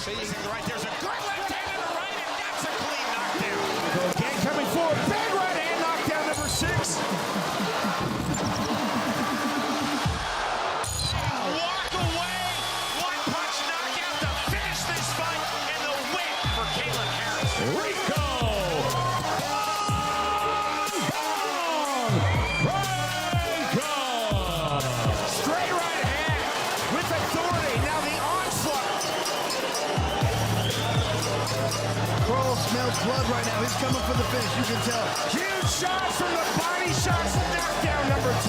seeing the right. There's a good left hand to the right, and that's a clean knockdown. Gang coming forward. Big right hand knockdown, number 6. Walk away. One-punch knockout to finish this fight, and the win for Kayla Harris. Rico. Straight right hand with authority. Now the onslaught. Carl smells blood right now. He's coming for the finish. You can tell. Huge shots from the body shots. Knockdown number 2.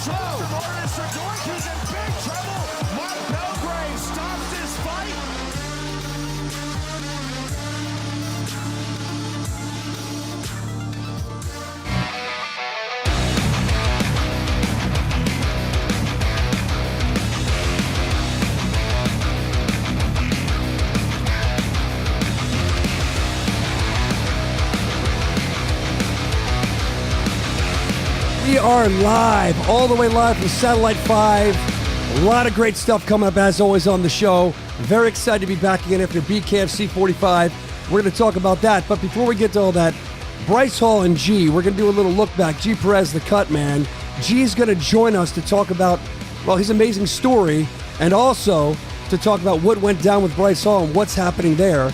Lorenzo Sedgwick, who's in big trouble. Mark Belgrave stops this fight. We are live, all the way live from Satellite 5. A lot of great stuff coming up, as always, on the show. Very excited to be back again after BKFC 45. We're going to talk about that. But before we get to all that, Bryce Hall and G, we're going to do a little look back. G Perez, the cut man. G's going to join us to talk about, well, his amazing story, and also to talk about what went down with Bryce Hall and what's happening there.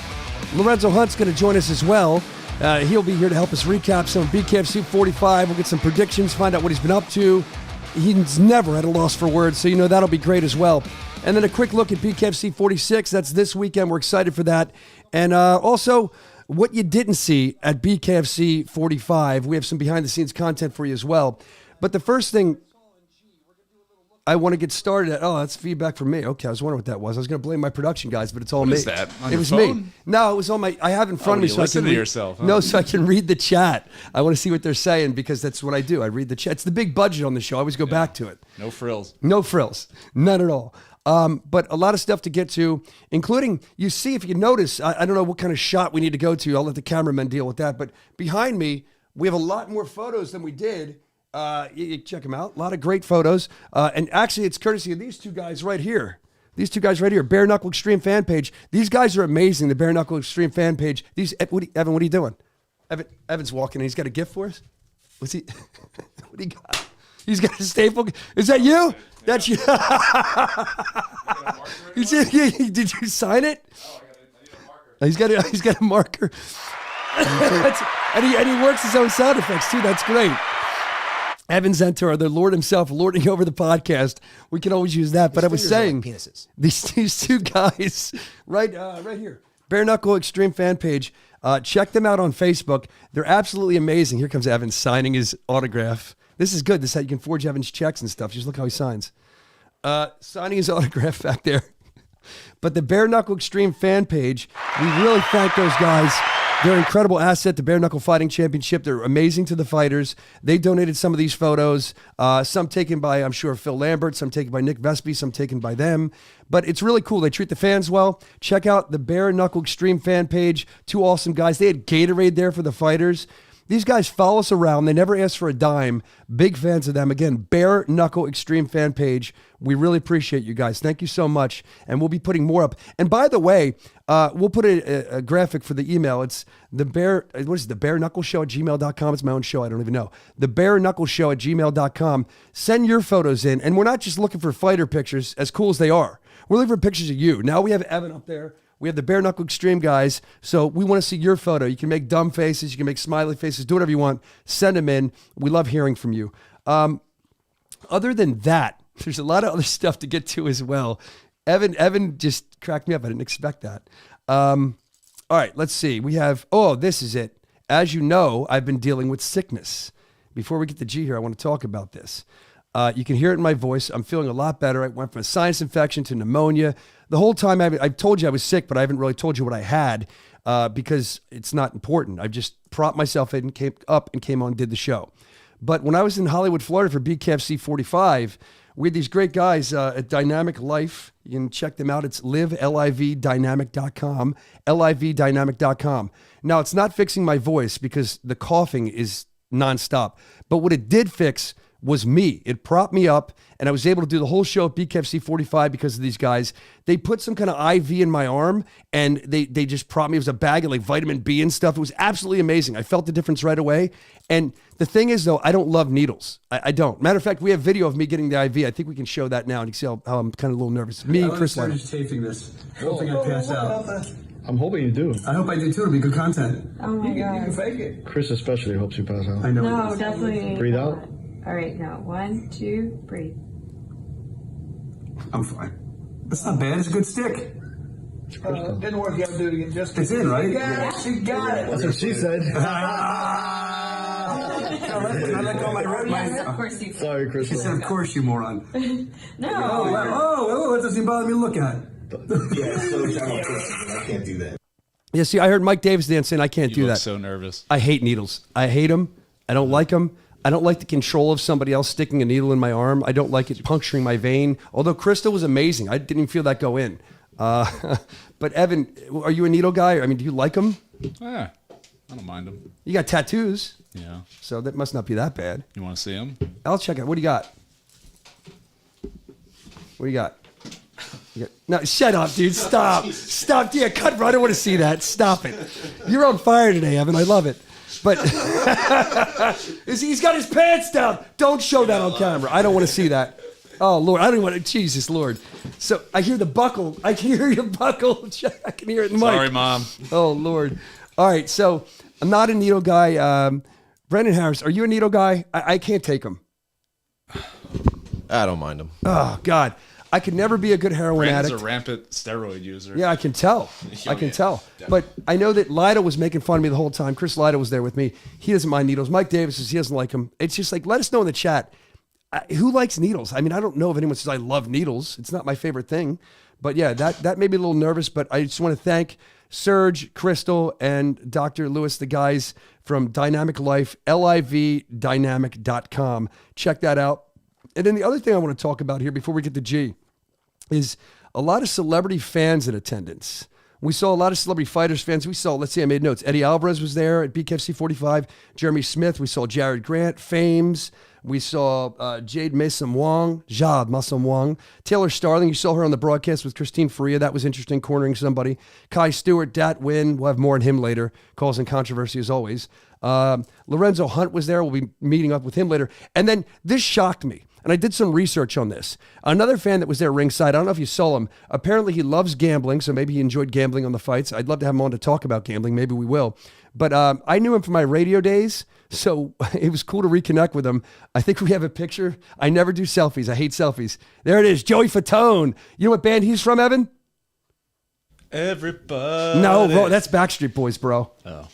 Lorenzo Hunt's going to join us as well. He'll be here to help us recap some BKFC 45. We'll get some predictions, find out what he's been up to. He's never at a loss for words, so you know that'll be great as well. And then a quick look at BKFC 46. That's this weekend. We're excited for that. And also, what you didn't see at BKFC 45. We have some behind-the-scenes content for you as well. But the first thing I want to get started at. Oh, that's feedback from me. Okay, I was wondering what that was. I was going to blame my production guys, but it's all me. What is that? It was me. No, it was on my. I have it in front of me, so I can listen to read, yourself. Huh? No, so I can read the chat. I want to see what they're saying because that's what I do. I read the chat. It's the big budget on the show. I always go back to it. No frills. No frills. None at all. But a lot of stuff to get to, including, you see, if you notice, I don't know what kind of shot we need to go to. I'll let the cameramen deal with that. But behind me, we have a lot more photos than we did. You check them out. A lot of great photos. And actually, it's courtesy of these two guys right here. These two guys right here. Bare Knuckle Extreme Fan Page. These guys are amazing, the Bare Knuckle Extreme Fan Page. Evan, what are you doing? Evan's walking in. He's got a gift for us? What's he? What do you got? He's got a staple. Is that you? That's you. Did you sign it? Oh, I need a marker. He's got a marker. and he works his own sound effects too. That's great. Evan Zentor, the Lord himself, lording over the podcast. We can always use that. But I was saying, penises. These two guys, right here, Bare Knuckle Extreme Fan Page. Check them out on Facebook. They're absolutely amazing. Here comes Evan signing his autograph. This is good. This is how you can forge Evan's checks and stuff. Just look how he signs. Signing his autograph back there. But the Bare Knuckle Extreme Fan Page, we really thank those guys. They're an incredible asset to Bare Knuckle Fighting Championship. They're amazing to the fighters. They donated some of these photos, some taken by, I'm sure, Phil Lambert, some taken by Nick Vespi, some taken by them. But it's really cool. They treat the fans well. Check out the Bare Knuckle Extreme Fan Page. Two awesome guys. They had Gatorade there for the fighters. These guys follow us around. They never ask for a dime. Big fans of them. Again, Bare Knuckle Extreme Fan Page. We really appreciate you guys. Thank you so much. And we'll be putting more up. And by the way, we'll put a graphic for the email. It's the Bare Knuckle Show at gmail.com. It's my own show. I don't even know. The Bare Knuckle Show at gmail.com. Send your photos in. And we're not just looking for fighter pictures, as cool as they are. We're looking for pictures of you. Now we have Evan up there. We have the Bare Knuckle Extreme guys, so we want to see your photo. You can make dumb faces, you can make smiley faces, do whatever you want. Send them in. We love hearing from you. Other than that, there's a lot of other stuff to get to as well. Evan just cracked me up. I didn't expect that. All right, let's see. We have, this is it. As you know, I've been dealing with sickness. Before we get to G here, I want to talk about this. You can hear it in my voice. I'm feeling a lot better. I went from a sinus infection to pneumonia. The whole time I've told you I was sick, but I haven't really told you what I had because it's not important. I just propped myself in, came up and came on and did the show. But when I was in Hollywood, Florida for BKFC 45, we had these great guys at Dynamic Life. You can check them out. It's livdynamic.com, livdynamic.com. Now, it's not fixing my voice because the coughing is nonstop. But what it did fix was me. It propped me up, and I was able to do the whole show at BKFC 45 because of these guys. They put some kind of IV in my arm, and they just propped me. It was a bag of like vitamin B and stuff. It was absolutely amazing. I felt the difference right away. And the thing is, though, I don't love needles. I don't. Matter of fact, we have video of me getting the IV. I think we can show that now, and you can see how I'm kind of a little nervous. Me and Chris. I'm just taping this, hoping I pass out. I'm hoping you do. I hope I do too. It'll be good content. Oh my God. You can fake it. Chris especially hopes you pass out. I know. No, definitely. Breathe out. All right, now 1, 2, breathe. I'm fine. That's not bad. It's a good stick. Didn't work. You have to do it again. Just It's in, right? She got it. That's what she said. Can I let go of my Yes, of course you. Sorry, Chris. She said, of course, you moron. No. Oh, that doesn't bother me to look at. I can't do that. Yeah, see, I heard Mike Davis saying I can't do look that. so nervous. I hate needles. I hate them. I don't like them. I don't like the control of somebody else sticking a needle in my arm. I don't like it puncturing my vein. Although Crystal was amazing. I didn't even feel that go in. But Evan, are you a needle guy? I mean, do you like them? Yeah, I don't mind them. You got tattoos, Yeah. so that must not be that bad. You want to see them? I'll check it. What do you got? What do you got? No, shut up, dude. Stop. Stop. Yeah, cut. I don't want to see that. Stop it. You're on fire today, Evan. I love it. But he's got his pants down. Don't show that on camera. I don't want to see that. Oh, Lord. I don't want to. Jesus, Lord. So I hear the buckle. I can hear your buckle. I can hear it in the mic. Sorry, Mom. Oh, Lord. All right. So I'm not a needle guy. Brendan Harris, are you a needle guy? I can't take them. I don't mind them. Oh, God. I could never be a good heroin Brandon's addict. a rampant steroid user. Yeah, I can tell. I can tell. But I know that Lido was making fun of me the whole time. Chris Lido was there with me. He doesn't mind needles. Mike Davis says he doesn't like them. It's just like, let us know in the chat. Who likes needles? I mean, I don't know if anyone says I love needles. It's not my favorite thing. But yeah, that made me a little nervous. But I just want to thank Serge, Crystal, and Dr. Lewis, the guys from Dynamic Life, livdynamic.com. Check that out. And then the other thing I want to talk about here before we get to G is a lot of celebrity fans in attendance. We saw a lot of celebrity fighters fans. We saw, let's see, I made notes. Eddie Alvarez was there at BKFC 45. Jeremy Smith. We saw Jared Grant, Fames. We saw Jade Mason Wong. Taylor Starling. You saw her on the broadcast with Christine Faria. That was interesting, cornering somebody. Kai Stewart, Dat Win. We'll have more on him later. Causing controversy as always. Lorenzo Hunt was there. We'll be meeting up with him later. And then this shocked me. And I did some research on this. Another fan that was there ringside, I don't know if you saw him. Apparently he loves gambling, so maybe he enjoyed gambling on the fights. I'd love to have him on to talk about gambling. Maybe we will. But I knew him from my radio days, so it was cool to reconnect with him. I think we have a picture. I never do selfies. I hate selfies. There it is, Joey Fatone. You know what band he's from, Evan? Everybody. No, bro, that's Backstreet Boys, bro. Oh.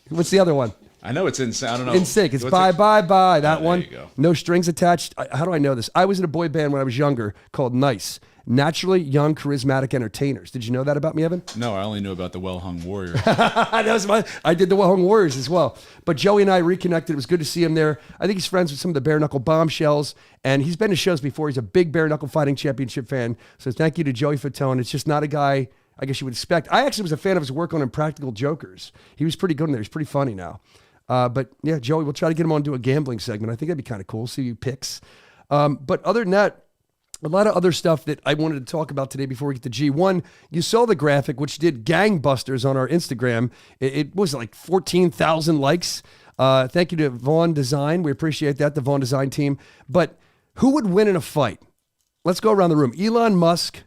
What's the other one? I know it's in. I don't know. In Sync. It's What's Bye it? Bye Bye. That there one. you go. No strings attached. How do I know this? I was in a boy band when I was younger called Nice. Naturally Young Charismatic Entertainers. Did you know that about me, Evan? No, I only knew about the Well-Hung Warrior. That was I did the Well-Hung Warriors as well. But Joey and I reconnected. It was good to see him there. I think he's friends with some of the bare knuckle bombshells, and he's been to shows before. He's a big bare knuckle fighting championship fan. So thank you to Joey Fatone. It's just not a guy I guess you would expect. I actually was a fan of his work on Impractical Jokers. He was pretty good in there. He's pretty funny now. But yeah, Joey, we'll try to get him on to a gambling segment. I think that'd be kind of cool. See you picks. But other than that, a lot of other stuff that I wanted to talk about today before we get to G1. You saw the graphic, which did gangbusters on our Instagram. It was like 14,000 likes. Thank you to Vaughn Design. We appreciate that, the Vaughn Design team. But who would win in a fight? Let's go around the room. Elon Musk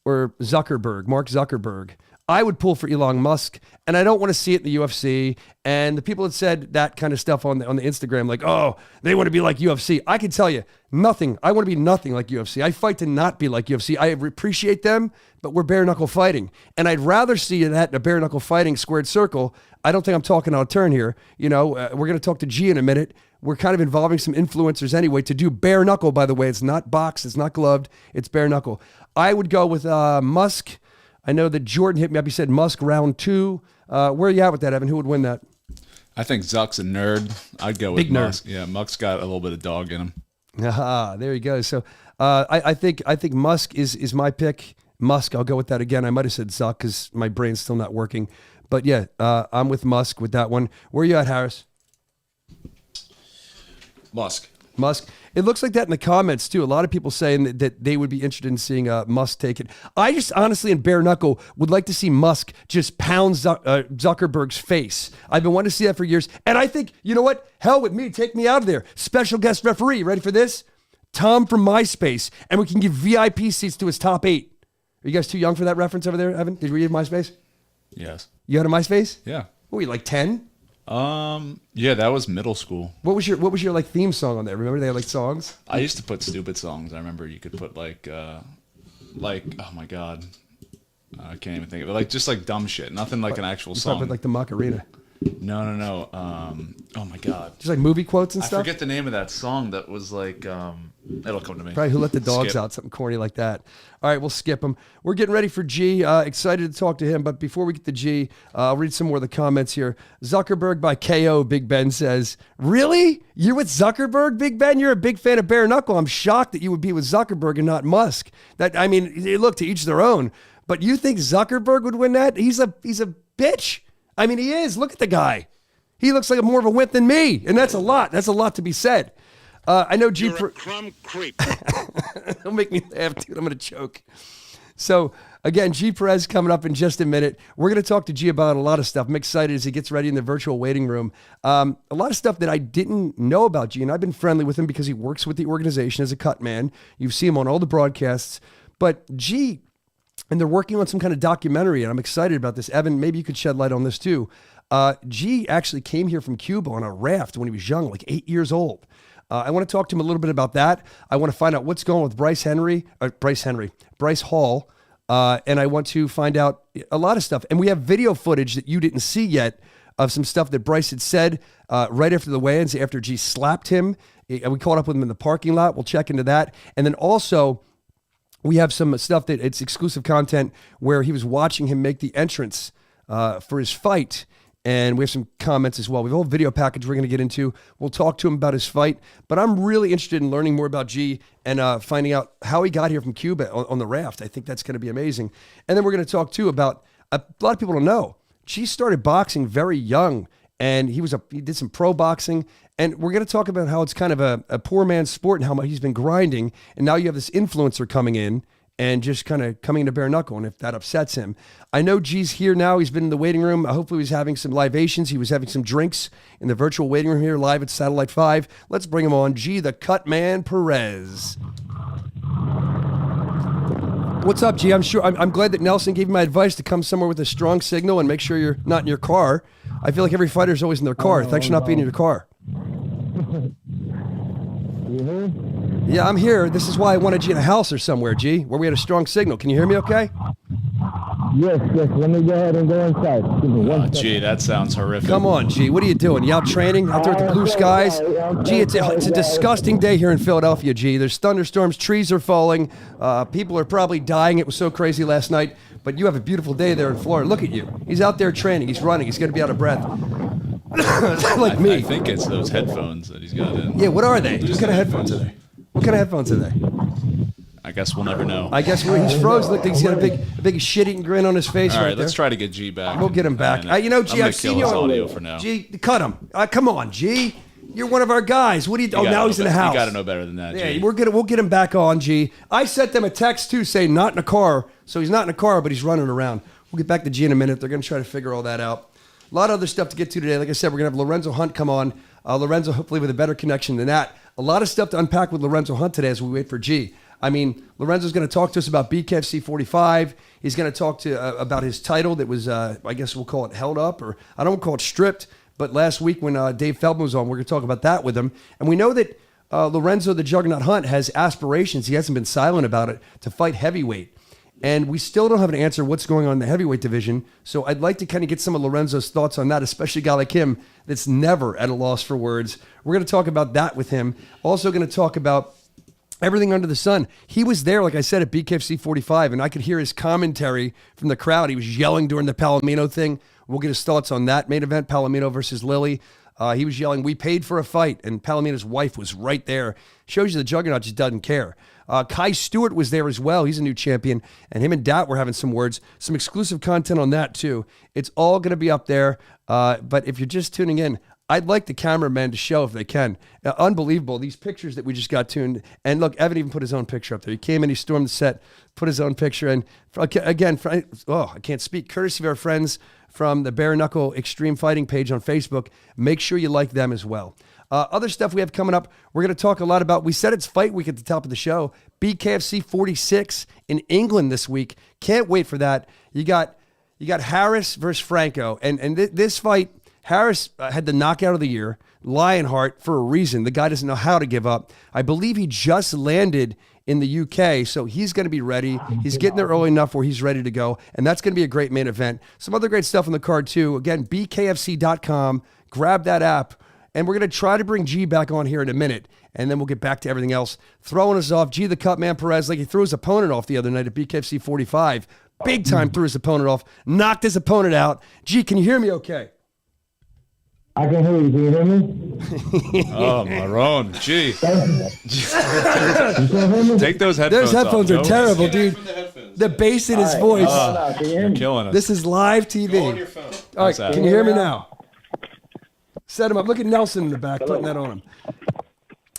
or Zuckerberg, Mark Zuckerberg. I would pull for Elon Musk, and I don't want to see it in the UFC. And the people that said that kind of stuff on the Instagram, like, oh, they want to be like UFC. I can tell you, nothing. I want to be nothing like UFC. I fight to not be like UFC. I appreciate them, but we're bare knuckle fighting. And I'd rather see that in a bare knuckle fighting squared circle. I don't think I'm talking out of turn here. You know, we're going to talk to G in a minute. We're kind of involving some influencers anyway to do bare knuckle, by the way. It's not boxed. It's not gloved. It's bare knuckle. I would go with Musk. I know that Jordan hit me up. He said Musk round 2. Where are you at with that, Evan? Who would win that? I think Zuck's a nerd. I'd go with Big nerd. Musk. Yeah, Musk's got a little bit of dog in him. Ah, there you go. So I think Musk is my pick. Musk, I'll go with that again. I might have said Zuck because my brain's still not working. But yeah, I'm with Musk with that one. Where are you at, Harris? Musk. Musk. It looks like that in the comments too. A lot of people saying that they would be interested in seeing Musk take it. I just honestly, in bare knuckle, would like to see Musk just pound Zuckerberg's face. I've been wanting to see that for years. And I think, you know what? Hell with me. Take me out of there. Special guest referee. Ready for this? Tom from MySpace. And we can give VIP seats to his top 8. Are you guys too young for that reference over there, Evan? Did you read MySpace? Yes. You had a MySpace? Yeah. What were you, like 10? Yeah, that was middle school. What was your like theme song on there? Remember they had like songs? I used to put stupid songs. I remember you could put like oh my god, I can't even think of it. Like just like dumb shit. Nothing like an actual song. Put like the Macarena. No. Oh my god. Just like movie quotes and I stuff? forget the name of that song that was like, it'll come to me. Probably Who Let the Dogs Skip. Out, something corny like that. All right, we'll skip them. We're getting ready for G. Excited to talk to him, but before we get to G, I'll read some more of the comments here. Zuckerberg by KO, Big Ben says, really? You're with Zuckerberg, Big Ben? You're a big fan of bare knuckle. I'm shocked that you would be with Zuckerberg and not Musk. I mean, look, to each their own. But you think Zuckerberg would win that? He's a bitch. I mean, he is. Look at the guy. He looks like more of a wimp than me, and that's a lot. That's a lot to be said. I know G. You're a crumb creep. Don't make me laugh, dude. I'm going to choke. So, again, G. Perez coming up in just a minute. We're going to talk to G about a lot of stuff. I'm excited as he gets ready in the virtual waiting room. A lot of stuff that I didn't know about G, and I've been friendly with him because he works with the organization as a cut man. You see him on all the broadcasts. But G, and they're working on some kind of documentary, and I'm excited about this. Evan, maybe you could shed light on this too. G actually came here from Cuba on a raft when he was young, like 8 years old. I want to talk to him a little bit about that. I want to find out what's going on with Bryce Hall, and I want to find out a lot of stuff. And we have video footage that you didn't see yet of some stuff that Bryce had said right after the weigh-ins, after G slapped him. We caught up with him in the parking lot. We'll check into that. And then also, we have some stuff that it's exclusive content where he was watching him make the entrance for his fight. And we have some comments as well. We have a whole video package we're going to get into. We'll talk to him about his fight. But I'm really interested in learning more about G and finding out how he got here from Cuba on the raft. I think that's going to be amazing. And then we're going to talk, too, about a lot of people don't know. G started boxing very young, and he did some pro boxing. And we're going to talk about how it's kind of a poor man's sport and how much he's been grinding. And now you have this influencer coming in and just kind of coming into bare knuckle, and if that upsets him. I know G's here now. He's been in the waiting room. Hopefully he's having some libations. He was having some drinks in the virtual waiting room here live at Satellite 5. Let's bring him on. G, the Cut Man Perez. What's up, G? I'm glad that Nelson gave me my advice to come somewhere with a strong signal and make sure you're not in your car. I feel like every fighter is always in their car. Thanks for not being in your car. Yeah, I'm here. This is why I wanted you in a house or somewhere, G, where we had a strong signal. Can you hear me okay? Yes. Let me go ahead and go inside. Give me one second. Gee, that sounds horrific. Come on, G. What are you doing? You out training? Out there with the blue skies? G, it's a disgusting day here in Philadelphia, G. There's thunderstorms. Trees are falling. People are probably dying. It was so crazy last night. But you have a beautiful day there in Florida. Look at you. He's out there training. He's running. He's going to be out of breath. Like me. I think it's those headphones that he's got in. Yeah, what are they? What kind of headphones are they? What kind of headphones are they? I guess we'll never know. I guess he's frozen. Look, he's got a big shit-eating grin on his face. All right, there. let's try to get G back. We'll get him back. I'm G, I've seen you his on audio for now. G, cut him. Come on, G. You're one of our guys. What do you? Oh, now he's in the house. You got to know better than that. Yeah, G. we'll get him back on, G. I sent them a text too, saying not in a car. So he's not in a car, but he's running around. We'll get back to G in a minute. They're going to try to figure all that out. A lot of other stuff to get to today. Like I said, we're going to have Lorenzo Hunt come on. Lorenzo, hopefully with a better connection than that. A lot of stuff to unpack with Lorenzo Hunt today as we wait for G. I mean, Lorenzo's going to talk to us about BKFC 45. He's going to talk about his title that was, I guess we'll call it held up, or I don't call it stripped. But last week when Dave Feldman was on, we're going to talk about that with him. And we know that Lorenzo, the Juggernaut Hunt, has aspirations. He hasn't been silent about it, to fight heavyweight. And we still don't have an answer what's going on in the heavyweight division. So I'd like to kind of get some of Lorenzo's thoughts on that, especially a guy like him that's never at a loss for words. We're going to talk about that with him. Also going to talk about everything under the sun. He was there, like I said, at BKFC 45, and I could hear his commentary from the crowd. He was yelling during the Palomino thing. We'll get his thoughts on that main event, Palomino versus Lily. He was yelling, "We paid for a fight," and Palomino's wife was right there. Shows you the Juggernaut just doesn't care. Kai Stewart was there as well. He's a new champion, and him and Dat were having some words. Some exclusive content on that, too. It's all going to be up there, but if you're just tuning in, I'd like the cameraman to show if they can. Unbelievable. These pictures that we just got tuned. And look, Evan even put his own picture up there. He came in, he stormed the set, put his own picture in. Again, I can't speak. Courtesy of our friends from the Bare Knuckle Extreme Fighting page on Facebook. Make sure you like them as well. Other stuff we have coming up, we're going to talk a lot about. We said it's fight week at the top of the show. BKFC 46 in England this week. Can't wait for that. You got Harris versus Franco. And this fight, Harris had the knockout of the year, Lionheart, for a reason. The guy doesn't know how to give up. I believe he just landed in the UK, so he's going to be ready. He's getting there early enough where he's ready to go, and that's going to be a great main event. Some other great stuff on the card, too. Again, bkfc.com. Grab that app, and we're going to try to bring G back on here in a minute, and then we'll get back to everything else. Throwing us off, G the Cutman Perez, like he threw his opponent off the other night at BKFC 45. Big time threw his opponent off, knocked his opponent out. G, can you hear me okay? I can hear you. Can you hear me? Oh, Marone. Gee. You Take those headphones Those headphones off. are terrible, dude. The bass in his voice. Can you hear You're me? killing us. This is live TV. Go on your phone. All right, that? can you hear me now? Set him up. Look at Nelson in the back, putting that on him.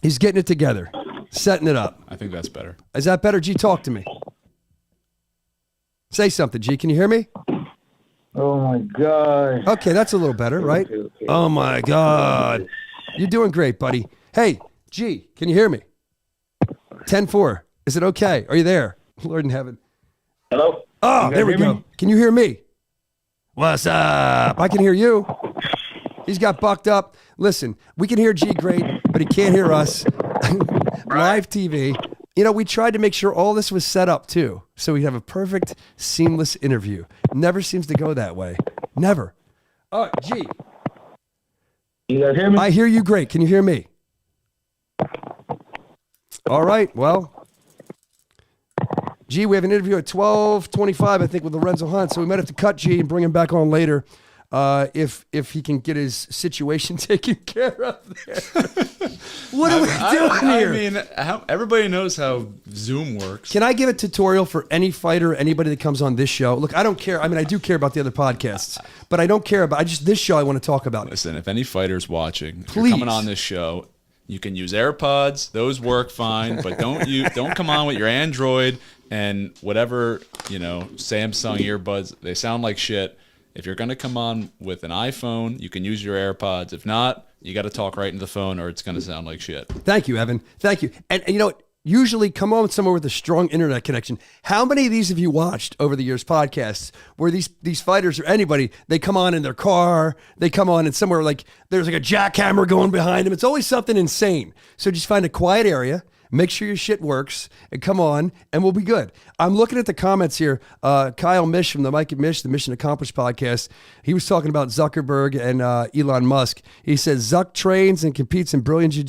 He's getting it together, setting it up. I think that's better. Is that better, G? Talk to me. Say something, G. Can you hear me? Oh my God. Okay, that's a little better, right? Okay. Oh, my God. You're doing great, buddy. Hey, G, can you hear me? 10-4. Is it okay? Are you there? Lord in heaven. Hello? Oh, You there we guys hear go. me? Can you hear me? What's up? I can hear you. He's got bucked up. Listen, we can hear G great, but he can't hear us. Live TV. You know, we tried to make sure all this was set up, too, so we'd have a perfect, seamless interview. Never seems to go that way. Never. Oh, G. You guys hear me? I hear you great. Can you hear me? All right. Well, G, we have an interview at 12:25, I think, with Lorenzo Hunt, so we might have to cut G and bring him back on later if he can get his situation taken care of there. What are we doing here? I mean, everybody knows how Zoom works. Can I give a tutorial for any fighter, anybody that comes on this show? Look, I don't care. I mean, I do care about the other podcasts, but I don't care about this show I want to talk about. Listen, if any fighter's watching, if Please. you're coming on this show, you can use AirPods. Those work fine, but don't come on with your Android and whatever, Samsung earbuds. They sound like shit. If you're going to come on with an iPhone, you can use your AirPods. If not, you got to talk right into the phone or it's going to sound like shit. Thank you, Evan. Thank you. And you know what? Usually come on with somewhere with a strong internet connection. How many of these have you watched over the years, podcasts, where these fighters or anybody, they come on in their car, they come on in somewhere like there's like a jackhammer going behind them. It's always something insane. So just find a quiet area, make sure your shit works, and come on, and we'll be good. I'm looking at the comments here. Kyle Mish from the Mike and Mish, the Mission Accomplished podcast, he was talking about Zuckerberg and Elon Musk. He says Zuck trains and competes in Brazilian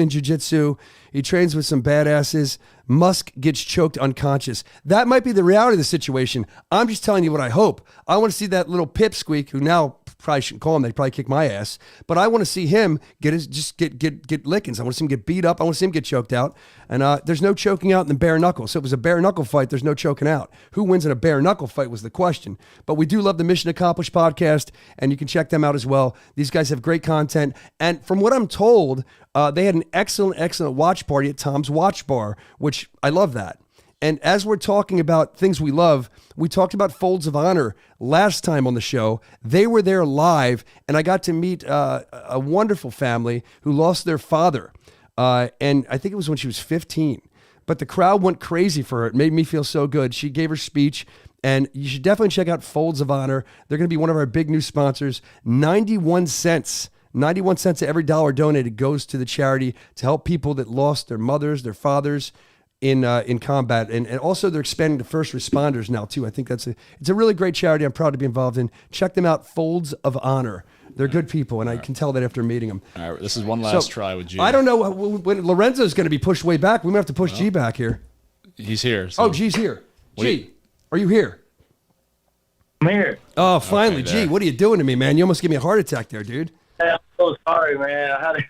Jiu-Jitsu. He trains with some badasses. Musk gets choked unconscious. That might be the reality of the situation. I'm just telling you what I hope. I want to see that little pipsqueak, who now probably shouldn't call him. They'd probably kick my ass. But I want to see him get lickings. I want to see him get beat up. I want to see him get choked out. And there's no choking out in the bare knuckle. So if it was a bare knuckle fight, there's no choking out. Who wins in a bare knuckle fight was the question. But we do love the Mission Accomplished podcast, and you can check them out as well. These guys have great content. And from what I'm told, they had an excellent watch party at Tom's Watch Bar, which I love that. And as we're talking about things we love, we talked about Folds of Honor last time on the show. They were there live, and I got to meet a wonderful family who lost their father. And I think it was when she was 15. But the crowd went crazy for her. It made me feel so good. She gave her speech, and you should definitely check out Folds of Honor. They're going to be one of our big new sponsors. 91 cents. 91 cents of every dollar donated goes to the charity to help people that lost their mothers, their fathers in combat. And also they're expanding to first responders now too. I think it's a really great charity I'm proud to be involved in. Check them out, Folds of Honor. They're good people, and I can tell that after meeting them. All right, this is one last try with G. I don't know when Lorenzo's going to be pushed way back. We might have to push G back here. He's here. So. Oh, G's here. G, are you here? I'm here. Oh, finally. Okay, G, what are you doing to me, man? You almost gave me a heart attack there, dude. I'm so sorry, man. I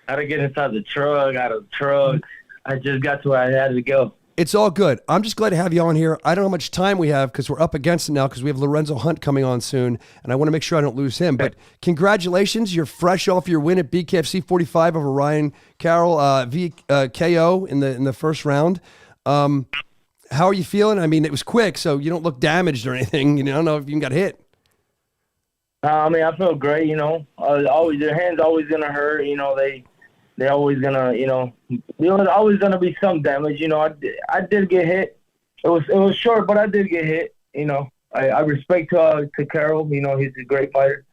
had to get inside the truck, out of the truck. I just got to where I had to go. It's all good. I'm just glad to have you on here. I don't know how much time we have because we're up against it now because we have Lorenzo Hunt coming on soon, and I want to make sure I don't lose him. But congratulations. You're fresh off your win at BKFC 45 over Ryan Carroll KO in the first round. How are you feeling? I mean, it was quick, so you don't look damaged or anything. I don't know if you even got hit. I mean, I feel great, their hands always going to hurt, they're always going to, there's always going to be some damage, I did get hit. It was short, but I did get hit, I respect to Carroll, he's a great fighter.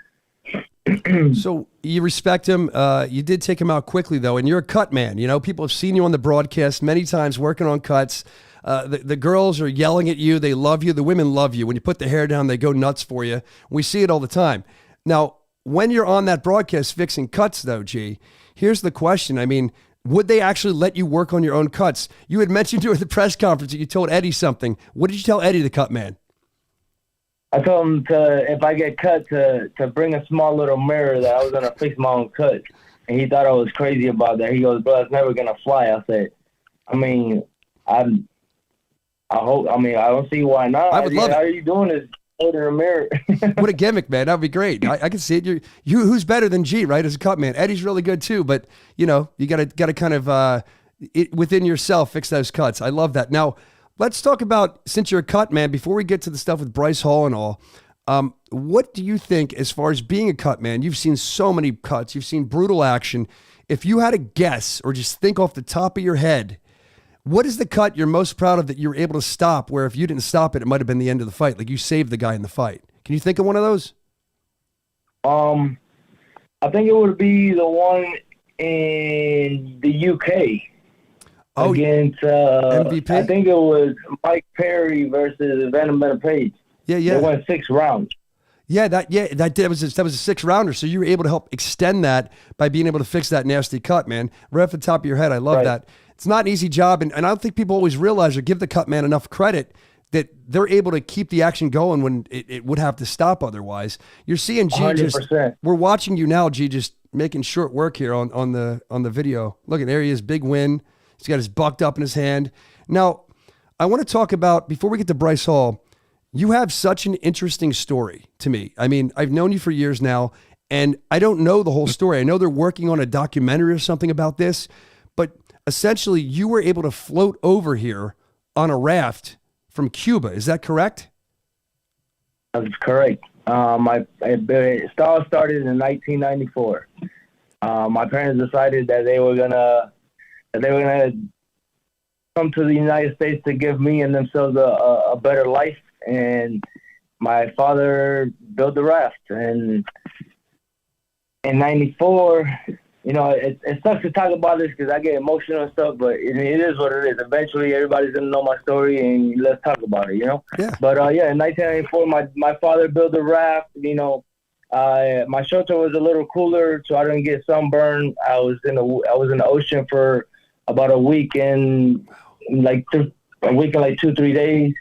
So you respect him. You did take him out quickly, though, and you're a cut man. People have seen you on the broadcast many times working on cuts. The girls are yelling at you. They love you. The women love you. When you put the hair down, they go nuts for you. We see it all the time. Now, when you're on that broadcast fixing cuts, though, G, here's the question. I mean, would they actually let you work on your own cuts? You had mentioned during the press conference that you told Eddie something. What did you tell Eddie, the cut man? I told him if I get cut, to bring a small little mirror that I was going to fix my own cut. And he thought I was crazy about that. He goes, bro, it's never going to fly. I said, I don't see why not. I would love it. How are you doing this? Order a mirror. What a gimmick, man. That would be great. I can see it. Who's better than G, right, as a cut man? Eddie's really good too, but, you got to kind of within yourself fix those cuts. I love that. Now, let's talk about, since you're a cut man, before we get to the stuff with Bryce Hall and all, what do you think as far as being a cut man? You've seen so many cuts. You've seen brutal action. If you had to guess or just think off the top of your head, what is the cut you're most proud of that you were able to stop, where if you didn't stop it, it might have been the end of the fight? Like you saved the guy in the fight. Can you think of one of those? I think it would be the one in the UK against MVP? I think it was Mike Perry versus Venom Page. Yeah. They went 6 rounds. That was a 6-rounder. So you were able to help extend that by being able to fix that nasty cut, man. Right off the top of your head, I love that. It's not an easy job, and I don't think people always realize or give the cut man enough credit that they're able to keep the action going when it would have to stop otherwise. You're seeing G 100%. We're watching you now, G, just making short work here on the video. Look, there he is, big win. He's got his bucked up in his hand. Now, I want to talk about, before we get to Bryce Hall, you have such an interesting story to me. I mean, I've known you for years now, and I don't know the whole story. I know they're working on a documentary or something about this, but essentially you were able to float over here on a raft from Cuba. Is that correct? That's correct. It all started in 1994. My parents decided that they were gonna come to the United States to give me and themselves a better life. And my father built the raft. And in 94, it sucks to talk about this because I get emotional and stuff, but it is what it is. Eventually, everybody's going to know my story, and let's talk about it, Yeah. But, in 1994, my father built a raft. My shelter was a little cooler, so I didn't get sunburned. I was in the ocean for about a week and like 2-3 days.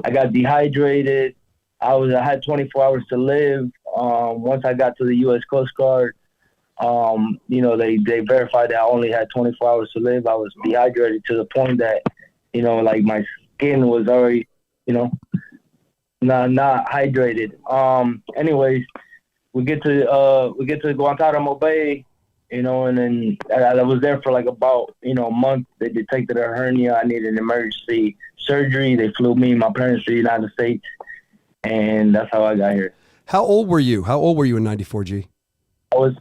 I got dehydrated. I had 24 hours to live. Once I got to the U.S. Coast Guard, they verified that I only had 24 hours to live. I was dehydrated to the point that, my skin was already, not hydrated. Anyways, we get to Guantanamo Bay, and then I was there for like about, a month. They detected a hernia. I needed an surgery. They flew me and my parents to the United States, and that's how I got here. How old were you? In 94, G? I was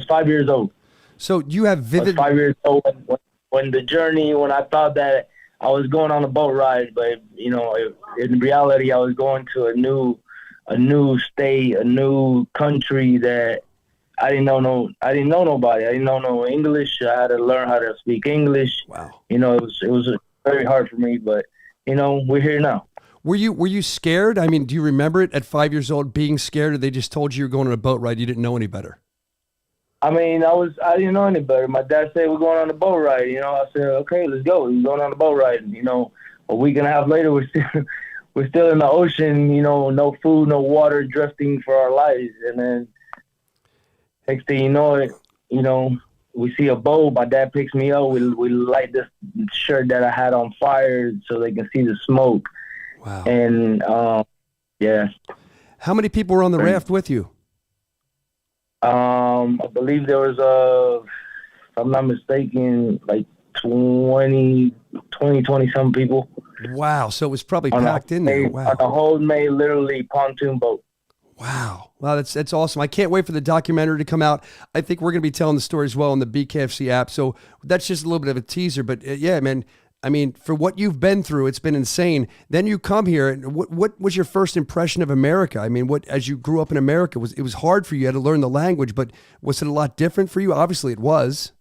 5 years old. So you have vivid. I was 5 years old when I thought that I was going on a boat ride, but in reality, I was going to a new state, a new country that I didn't know nobody. I didn't know no English. I had to learn how to speak English. Wow. It was very hard for me, but we're here now. Were you scared? I mean, do you remember it at 5 years old being scared, or they just told you were going on a boat ride? You didn't know any better. I mean, I didn't know any better. My dad said we're going on a boat ride. I said, okay, let's go. We're going on a boat ride. A week and a half later, we're still in the ocean. No food, no water, drifting for our lives. And then next thing you know it, we see a boat. My dad picks me up. We light this shirt that I had on fire so they can see the smoke. Wow. And yeah. How many people were on the raft with you? I believe there was if I'm not mistaken, like 20 some people. Wow. So it was probably packed in there. Wow. On a homemade, literally pontoon boat. Wow. Wow, that's awesome. I can't wait for the documentary to come out. I think we're going to be telling the story as well on the BKFC app. So that's just a little bit of a teaser. But yeah, man, I mean, for what you've been through, it's been insane. Then you come here. And what was your first impression of America? I mean, as you grew up in America, it was hard for you. You had to learn the language, but was it a lot different for you? Obviously, it was.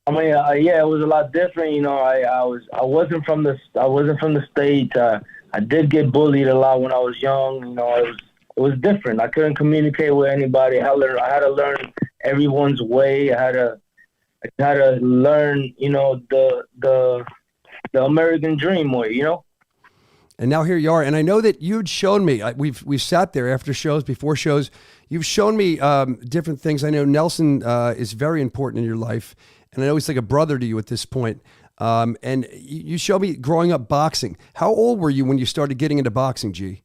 I mean, yeah, it was a lot different. You know, I wasn't from the States. I did get bullied a lot when I was young. You know, it was different. I couldn't communicate with anybody. I had to learn everyone's way. I had to learn, you know, the American dream way, you know. And now here you are. And I know that you'd shown me. We've sat there after shows, before shows. You've shown me different things. I know Nelson is very important in your life, and I know he's like a brother to you at this point. And you showed me growing up boxing. How old were you when you started getting into boxing, G?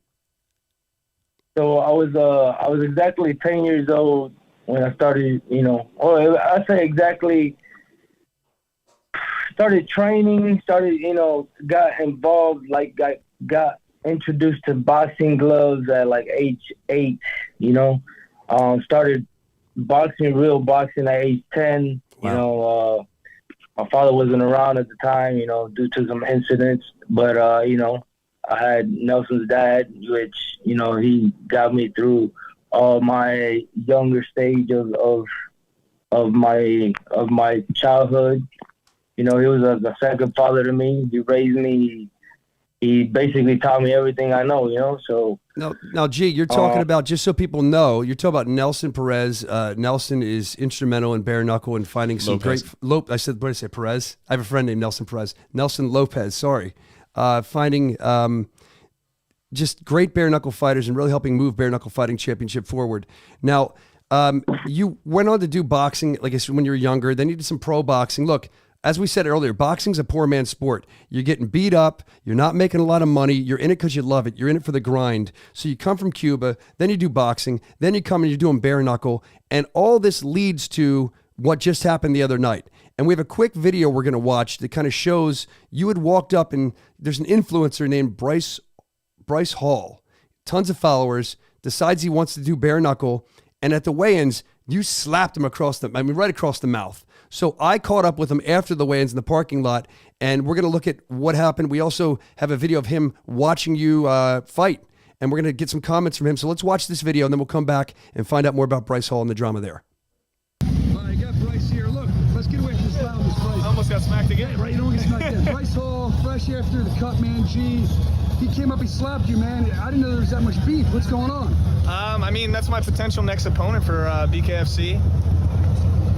So I was exactly 10 years old when I started, you know, or I say exactly, started training, you know, got involved, like got introduced to boxing gloves at like age 8, you know, started real boxing at age 10, wow. You know, my father wasn't around at the time, you know, due to some incidents, but, you know, I had Nelson's dad, which, you know, he got me through all my younger stage of my childhood. You know, he was a second father to me. He raised me. He basically taught me everything I know, you know, so. Now, G, you're talking about, just so people know, you're talking about Nelson Perez. Nelson is instrumental in bare knuckle and finding some Lopez. I said, what did I say, Perez? I have a friend named Nelson Perez. Nelson Lopez, sorry. Finding just great bare knuckle fighters and really helping move bare knuckle fighting championship forward. Now, you went on to do boxing, like I said, when you were younger. Then you did some pro boxing. Look, as we said earlier, boxing's a poor man's sport. You're getting beat up. You're not making a lot of money. You're in it because you love it. You're in it for the grind. So you come from Cuba, then you do boxing, then you come and you're doing bare knuckle, and all this leads to what just happened the other night. And we have a quick video we're going to watch that kind of shows you had walked up, and there's an influencer named Bryce Hall, tons of followers, decides he wants to do bare knuckle, and at the weigh-ins, you slapped him right across the mouth. So I caught up with him after the weigh-ins in the parking lot, and we're going to look at what happened. We also have a video of him watching you fight, and we're going to get some comments from him. So let's watch this video, and then we'll come back and find out more about Bryce Hall and the drama there. All right, got Bryce here. Look, let's get away from this loudness, Bryce. Almost got smacked again. Right, you don't get smacked again. Bryce Hall, fresh after the cut, man. G, he came up, he slapped you, man. I didn't know there was that much beef. What's going on? I mean, that's my potential next opponent for BKFC.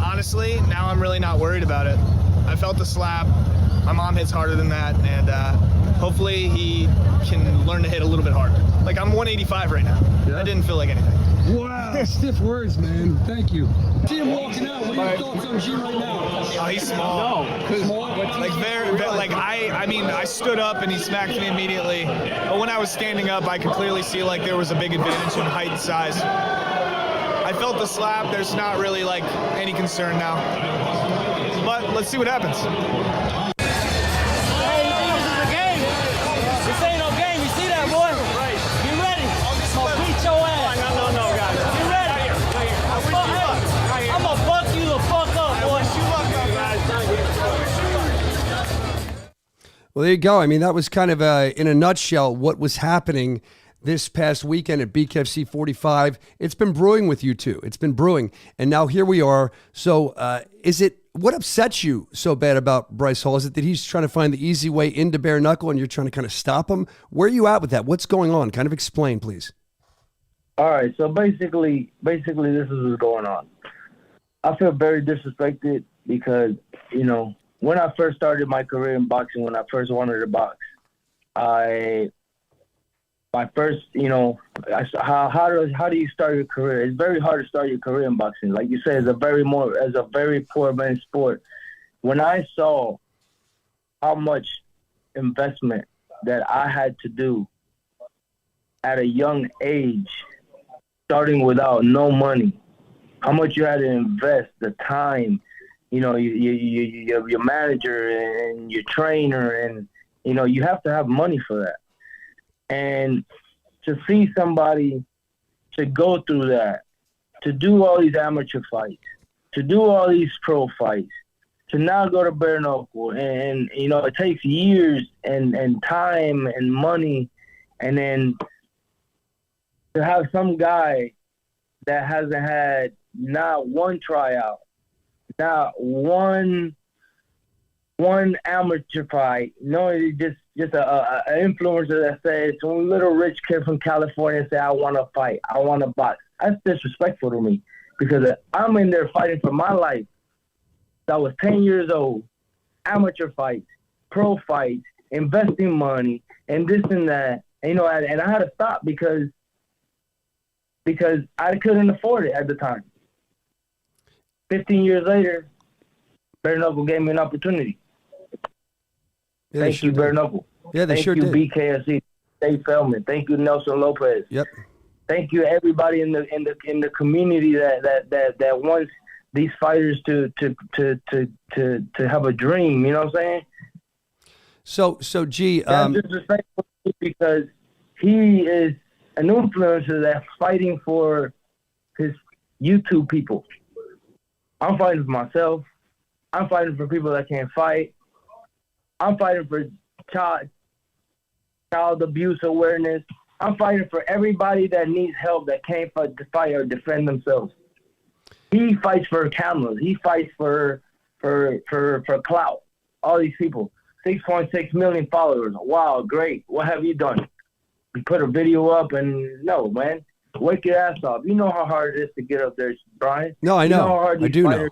Honestly, now I'm really not worried about it. I felt the slap. My mom hits harder than that, and hopefully he can learn to hit a little bit harder. Like, I'm 185 right now. Yeah. I didn't feel like anything. Wow, stiff words, man. Thank you. See him walking out. What are your thoughts on G right now? Oh, he's small. No, small. Like I stood up and he smacked me immediately. But when I was standing up, I could clearly see like there was a big advantage in height and size. I felt the slap. There's not really like any concern now. But let's see what happens. Hey, you think this is a game? This ain't no game. You see that, boy? Right. You ready? I'm gonna beat your ass. No, guys. You ready? I'm gonna fuck you the fuck up, boy. Well, there you go. I mean, that was kind of in a nutshell what was happening this past weekend at BKFC 45. It's been brewing with you two. It's been brewing. And now here we are. So what upsets you so bad about Bryce Hall? Is it that he's trying to find the easy way into bare knuckle and you're trying to kind of stop him? Where are you at with that? What's going on? Kind of explain, please. All right. So basically this is what's going on. I feel very disrespected because, you know, when I first started my career in boxing, when I first wanted to box, I my first, how do you start your career? It's very hard to start your career in boxing. Like you said, it's a very poor man's sport. When I saw how much investment that I had to do at a young age, starting without no money, how much you had to invest, the time, your manager and your trainer, and, you have to have money for that. And to see somebody to go through that, to do all these amateur fights, to do all these pro fights, to now go to bare knuckle, and it takes years and time and money, and then to have some guy that hasn't had not one tryout, not one amateur fight, just a influencer that says some little rich kid from California say, I want to fight, I want to box. That's disrespectful to me, because I'm in there fighting for my life. I was 10 years old, amateur fights, pro fights, investing money, and this and that. And I had to stop because I couldn't afford it at the time. 15 years later, Bare Knuckle gave me an opportunity. Yeah, Thank you, Bare Knuckle. Yeah, they sure did. Thank you, BKFC, Dave Feldman. Thank you, Nelson Lopez. Yep. Thank you, everybody in the community that wants these fighters to have a dream. You know what I'm saying? So G, that's disrespectful because he is an influencer that's fighting for his YouTube people. I'm fighting for myself. I'm fighting for people that can't fight. I'm fighting for child abuse awareness. I'm fighting for everybody that needs help that can't fight or defend themselves. He fights for cameras. He fights for clout. All these people. 6.6 million followers. Wow, great. What have you done? You put a video up and no, man. Wake your ass off. You know how hard it is to get up there, Brian. No, I know. You know how hard I do know.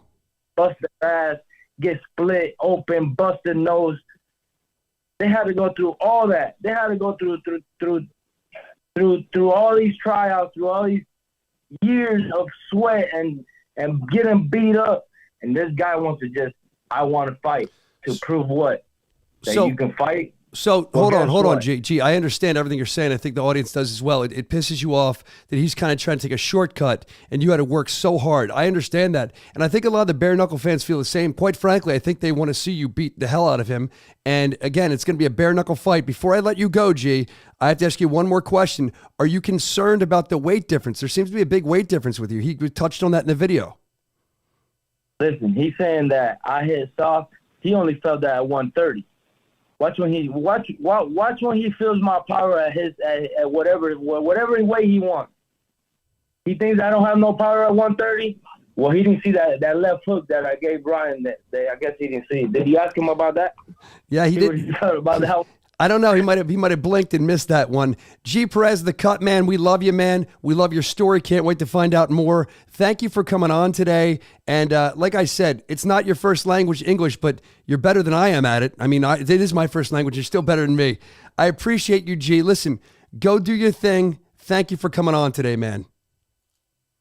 Bust their ass, get split open, bust their nose. They had to go through all that. They had to go through all these tryouts, through all these years of sweat and getting beat up. And this guy wants to I want to fight to prove what? That you can fight? So hold on, G. I understand everything you're saying. I think the audience does as well. It pisses you off that he's kind of trying to take a shortcut and you had to work so hard. I understand that. And I think a lot of the bare knuckle fans feel the same. Quite frankly, I think they want to see you beat the hell out of him. And again, it's going to be a bare knuckle fight. Before I let you go, G, I have to ask you one more question. Are you concerned about the weight difference? There seems to be a big weight difference with you. He touched on that in the video. Listen, he's saying that I hit soft. He only felt that at 130. Watch when he feels my power at whatever way he wants. He thinks I don't have no power at 130. Well, he didn't see that left hook that I gave Brian. That I guess he didn't see. Did you ask him about that? Yeah, he did. About that. I don't know. He might have blinked and missed that one. G. Perez, the cut man. We love you, man. We love your story. Can't wait to find out more. Thank you for coming on today. And like I said, it's not your first language, English, but you're better than I am at it. I mean, it is my first language. You're still better than me. I appreciate you, G. Listen, go do your thing. Thank you for coming on today, man.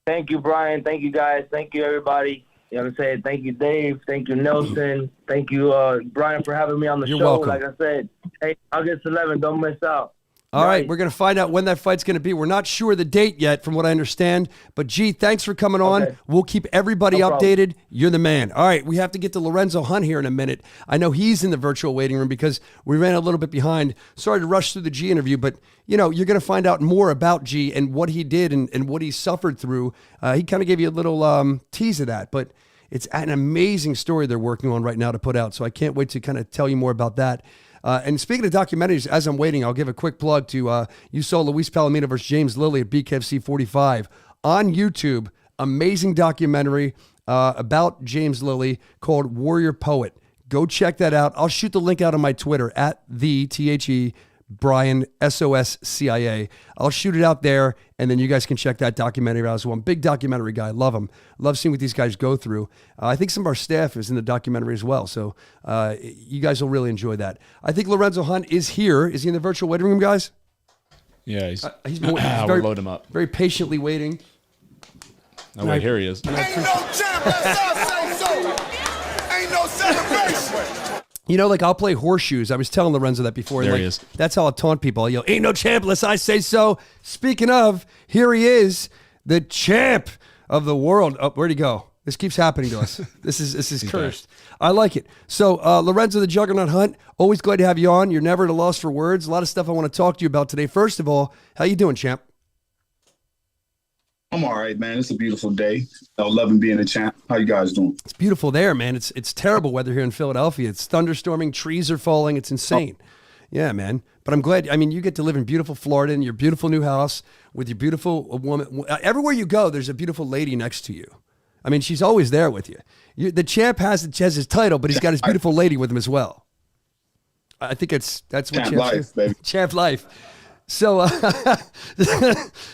Thank you, Brian. Thank you, guys. Thank you, everybody. You know what I'm saying? Thank you, Dave. Thank you, Nelson. Thank you, Brian, for having me on the You're show. welcome. Like I said, hey, August 11th, don't miss out. All right, we're going to find out when that fight's going to be. We're not sure the date yet, from what I understand. But, G, thanks for coming on. Okay. We'll keep everybody updated. You're the man. All right, we have to get to Lorenzo Hunt here in a minute. I know he's in the virtual waiting room because we ran a little bit behind. Sorry to rush through the G interview, but, you're going to find out more about G and what he did and what he suffered through. He kind of gave you a little tease of that, but it's an amazing story they're working on right now to put out. So I can't wait to kind of tell you more about that. And speaking of documentaries, as I'm waiting, I'll give a quick plug to, you saw Luis Palomino versus James Lilly at BKFC 45 on YouTube. Amazing documentary about James Lilly called Warrior Poet. Go check that out. I'll shoot the link out on my Twitter at THE Brian Soscia. I'll shoot it out there, and then you guys can check that documentary out as well. I'm a big documentary guy. Love them. Love seeing what these guys go through. I think some of our staff is in the documentary as well, so you guys will really enjoy that. I think Lorenzo Hunt is here. Is he in the virtual waiting room, guys? Yeah, he's been we'll very, load him up. very patiently waiting. Oh, wait, here he is. Ain't no champ, let's all say so. Ain't no celebration. You know, like I'll play horseshoes. I was telling Lorenzo that before. There like, he is. That's how I'll taunt people. I'll yell, ain't no champ unless I say so. Speaking of, here he is, the champ of the world. Oh, where'd he go? This keeps happening to us. This is cursed. I like it. So, Lorenzo, the Juggernaut Hunt, always glad to have you on. You're never at a loss for words. A lot of stuff I want to talk to you about today. First of all, how you doing, champ? I'm all right, man. It's a beautiful day. Loving being a champ. How you guys doing? It's beautiful there, man. It's terrible weather here in Philadelphia. It's thunderstorming, trees are falling. It's insane. Yeah, man. But I'm glad. I mean, you get to live in beautiful Florida in your beautiful new house with your beautiful woman. Everywhere you go, there's a beautiful lady next to you. I mean, she's always there with you. The champ has his title, but he's got his beautiful lady with him as well. I think that's what champ champs life, do. baby. Champ life. So,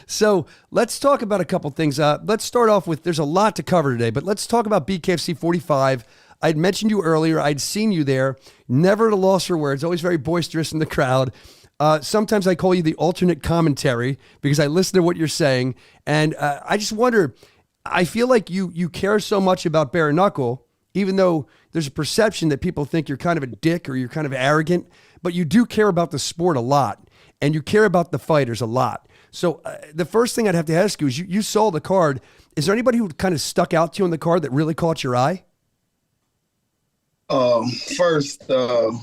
so let's talk about a couple things. Let's start off with, there's a lot to cover today, but let's talk about BKFC 45. I'd mentioned you earlier. I'd seen you there. Never at a loss for words. Always very boisterous in the crowd. Sometimes I call you the alternate commentary because I listen to what you're saying. And I just wonder, I feel like you care so much about bare knuckle, even though there's a perception that people think you're kind of a dick or you're kind of arrogant, but you do care about the sport a lot and you care about the fighters a lot. So the first thing I'd have to ask you is you saw the card. Is there anybody who kind of stuck out to you on the card that really caught your eye? First, let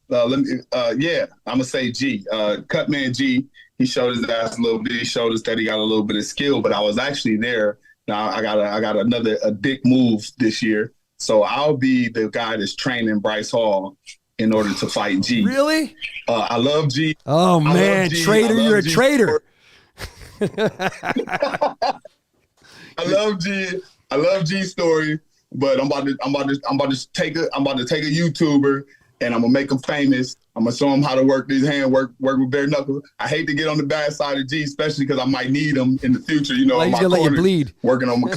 me, I'm gonna say G. Cutman G. He showed his ass a little bit. He showed us that he got a little bit of skill, but I was actually there. Now I got a dick move this year, so I'll be the guy that's training Bryce Hall in order to fight G. Really? I love G. Oh man, traitor! You're a traitor. I love G. I love G's story, but I'm about to take a YouTuber and I'm gonna make him famous. I'm gonna show him how to work his hand, work with bare knuckles. I hate to get on the bad side of G, especially because I might need him in the future. You know, like he's gonna let you bleed. Working on my.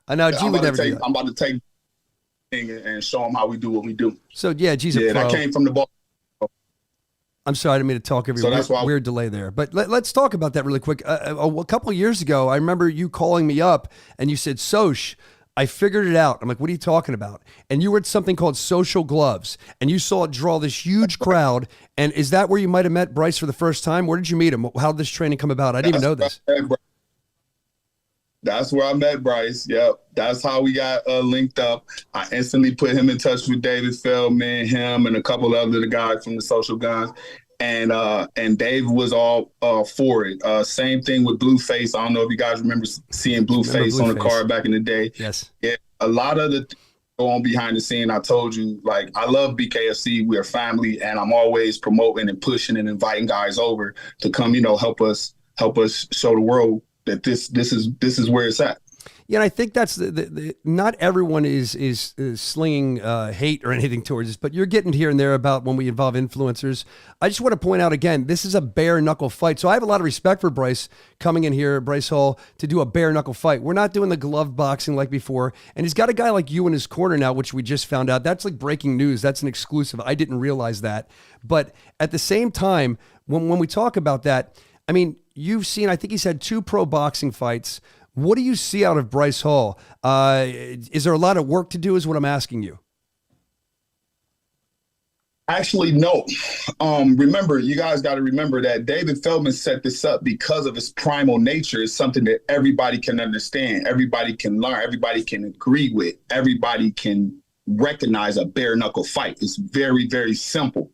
I know G would never do that. I'm about to take and show him how we do what we do. So yeah, G's a pro. That came from the ball. I'm sorry, I didn't mean to talk every weird delay there. But let's talk about that really quick. A couple of years ago, I remember you calling me up and you said, Soch, I figured it out. I'm like, what are you talking about? And you were at something called Social Gloves and you saw it draw this huge crowd. And is that where you might have met Bryce for the first time? Where did you meet him? How did this training come about? I didn't even know this. That's where I met Bryce. Yep. That's how we got linked up. I instantly put him in touch with David Feldman, him, and a couple of other guys from the Social Guns. And Dave was all for it. Same thing with Blueface. I don't know if you guys remember seeing Blueface on the card back in the day. Yes. Yeah. A lot of the things go on behind the scene. I told you, like, I love BKFC. We're family, and I'm always promoting and pushing and inviting guys over to come, help us show the world that this is where it's at. Yeah, and I think that's the not everyone is slinging hate or anything towards us, but you're getting here and there about when we involve influencers. I just want to point out again, this is a bare knuckle fight. So I have a lot of respect for Bryce coming in here, Bryce Hall, to do a bare knuckle fight. We're not doing the glove boxing like before, and he's got a guy like you in his corner now, which we just found out. That's like breaking news. That's an exclusive. I didn't realize that. But at the same time, when we talk about that, I mean, you've seen, I think he's had 2 pro boxing fights. What do you see out of Bryce Hall? Is there a lot of work to do is what I'm asking you? Actually, no. Remember, you guys got to remember that David Feldman set this up because of his primal nature. It's something that everybody can understand. Everybody can learn. Everybody can agree with. Everybody can recognize a bare knuckle fight. It's very, very simple.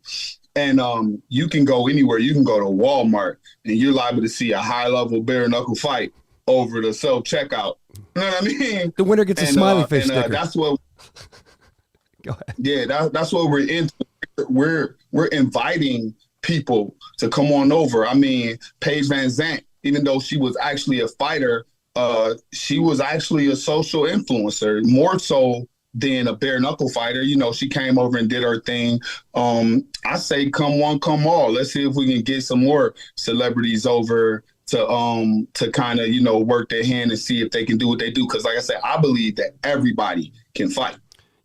And you can go anywhere. You can go to Walmart and you're liable to see a high level bare knuckle fight over the self checkout. You know what I mean? The winner gets a smiley face sticker. That's what. Go ahead. Yeah, that's what we're into. We're inviting people to come on over. I mean, Paige Van Zandt, even though she was actually a fighter, she was actually a social influencer, more so than a bare knuckle fighter. She came over and did her thing. I say come one, come all. Let's see if we can get some more celebrities over to kind of, work their hand and see if they can do what they do. Because like I said, I believe that everybody can fight.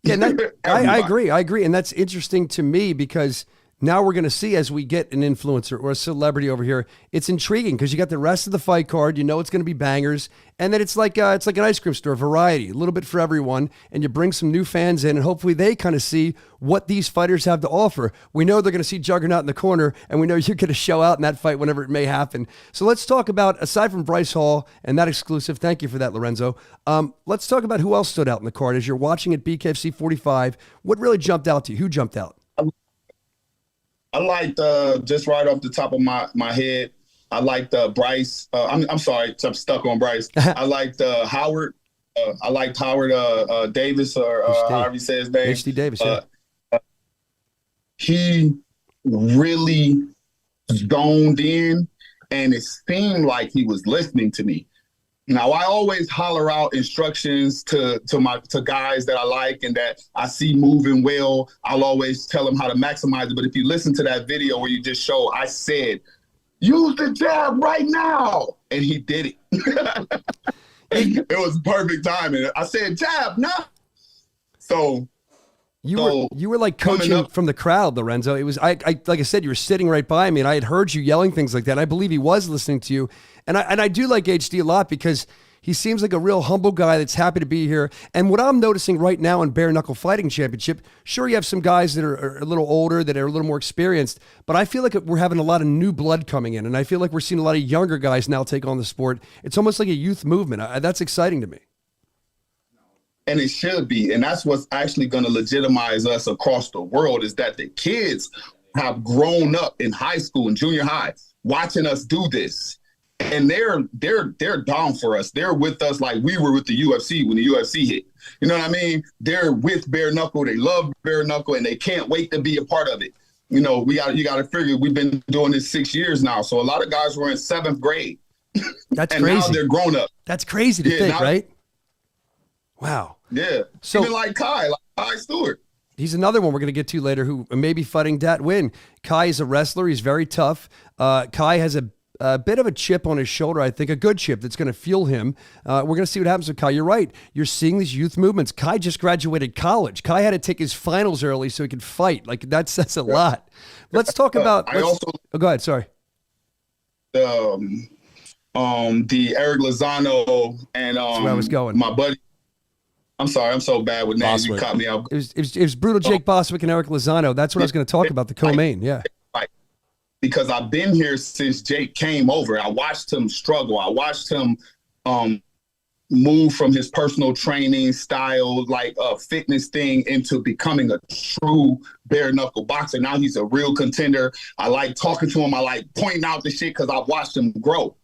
Yeah, I agree. And that's interesting to me because now we're going to see as we get an influencer or a celebrity over here. It's intriguing because you got the rest of the fight card. You know it's going to be bangers, and then it's like an ice cream store, variety, a little bit for everyone. And you bring some new fans in, and hopefully they kind of see what these fighters have to offer. We know they're going to see Juggernaut in the corner, and we know you're going to show out in that fight whenever it may happen. So let's talk about, aside from Bryce Hall and that exclusive, thank you for that, Lorenzo. Let's talk about who else stood out in the card as you're watching at BKFC 45. What really jumped out to you? Who jumped out? I liked, just right off the top of my head, I liked Bryce. I'm sorry, I'm stuck on Bryce. I liked Howard. I liked Howard Davis, or however you say his name. H.D. Davis, he really zoned in, and it seemed like he was listening to me. Now, I always holler out instructions to guys that I like and that I see moving well. I'll always tell them how to maximize it. But if you listen to that video where you just showed, I said, use the jab right now. And he did it. It was perfect timing. I said, jab, no. So you were like coaching from the crowd, Lorenzo. It was I like I said, you were sitting right by me, and I had heard you yelling things like that. I believe he was listening to you, and I do like HD a lot because he seems like a real humble guy that's happy to be here. And what I'm noticing right now in Bare Knuckle Fighting Championship, sure, you have some guys that are a little older, that are a little more experienced, but I feel like we're having a lot of new blood coming in, and I feel like we're seeing a lot of younger guys now take on the sport. It's almost like a youth movement. That's exciting to me. And it should be. And that's what's actually going to legitimize us across the world, is that the kids have grown up in high school and junior high watching us do this. And they're down for us. They're with us like we were with the UFC when the UFC hit. You know what I mean? They're with Bare Knuckle. They love Bare Knuckle, and they can't wait to be a part of it. You know, you got to figure we've been doing this 6 years now. So a lot of guys were in 7th grade. That's and crazy. Now they're grown up. That's crazy to think, right? Wow. Yeah. So, even like Kai Stewart. He's another one we're going to get to later who may be fighting Dat Win. Kai is a wrestler. He's very tough. Kai has a bit of a chip on his shoulder, I think, a good chip that's going to fuel him. We're going to see what happens with Kai. You're right. You're seeing these youth movements. Kai just graduated college. Kai had to take his finals early so he could fight. Like, that says a lot. Let's talk about... go ahead. Sorry. The Eric Lozano and that's where I was going. My buddy. I'm sorry, I'm so bad with names. Boswick. You caught me out. It was brutal Jake Boswick and Eric Lozano. That's what I was going to talk about, the co-main. Yeah. Because I've been here since Jake came over. I watched him struggle. I watched him move from his personal training style, like a fitness thing, into becoming a true bare knuckle boxer. Now he's a real contender. I like talking to him. I like pointing out the shit because I've watched him grow.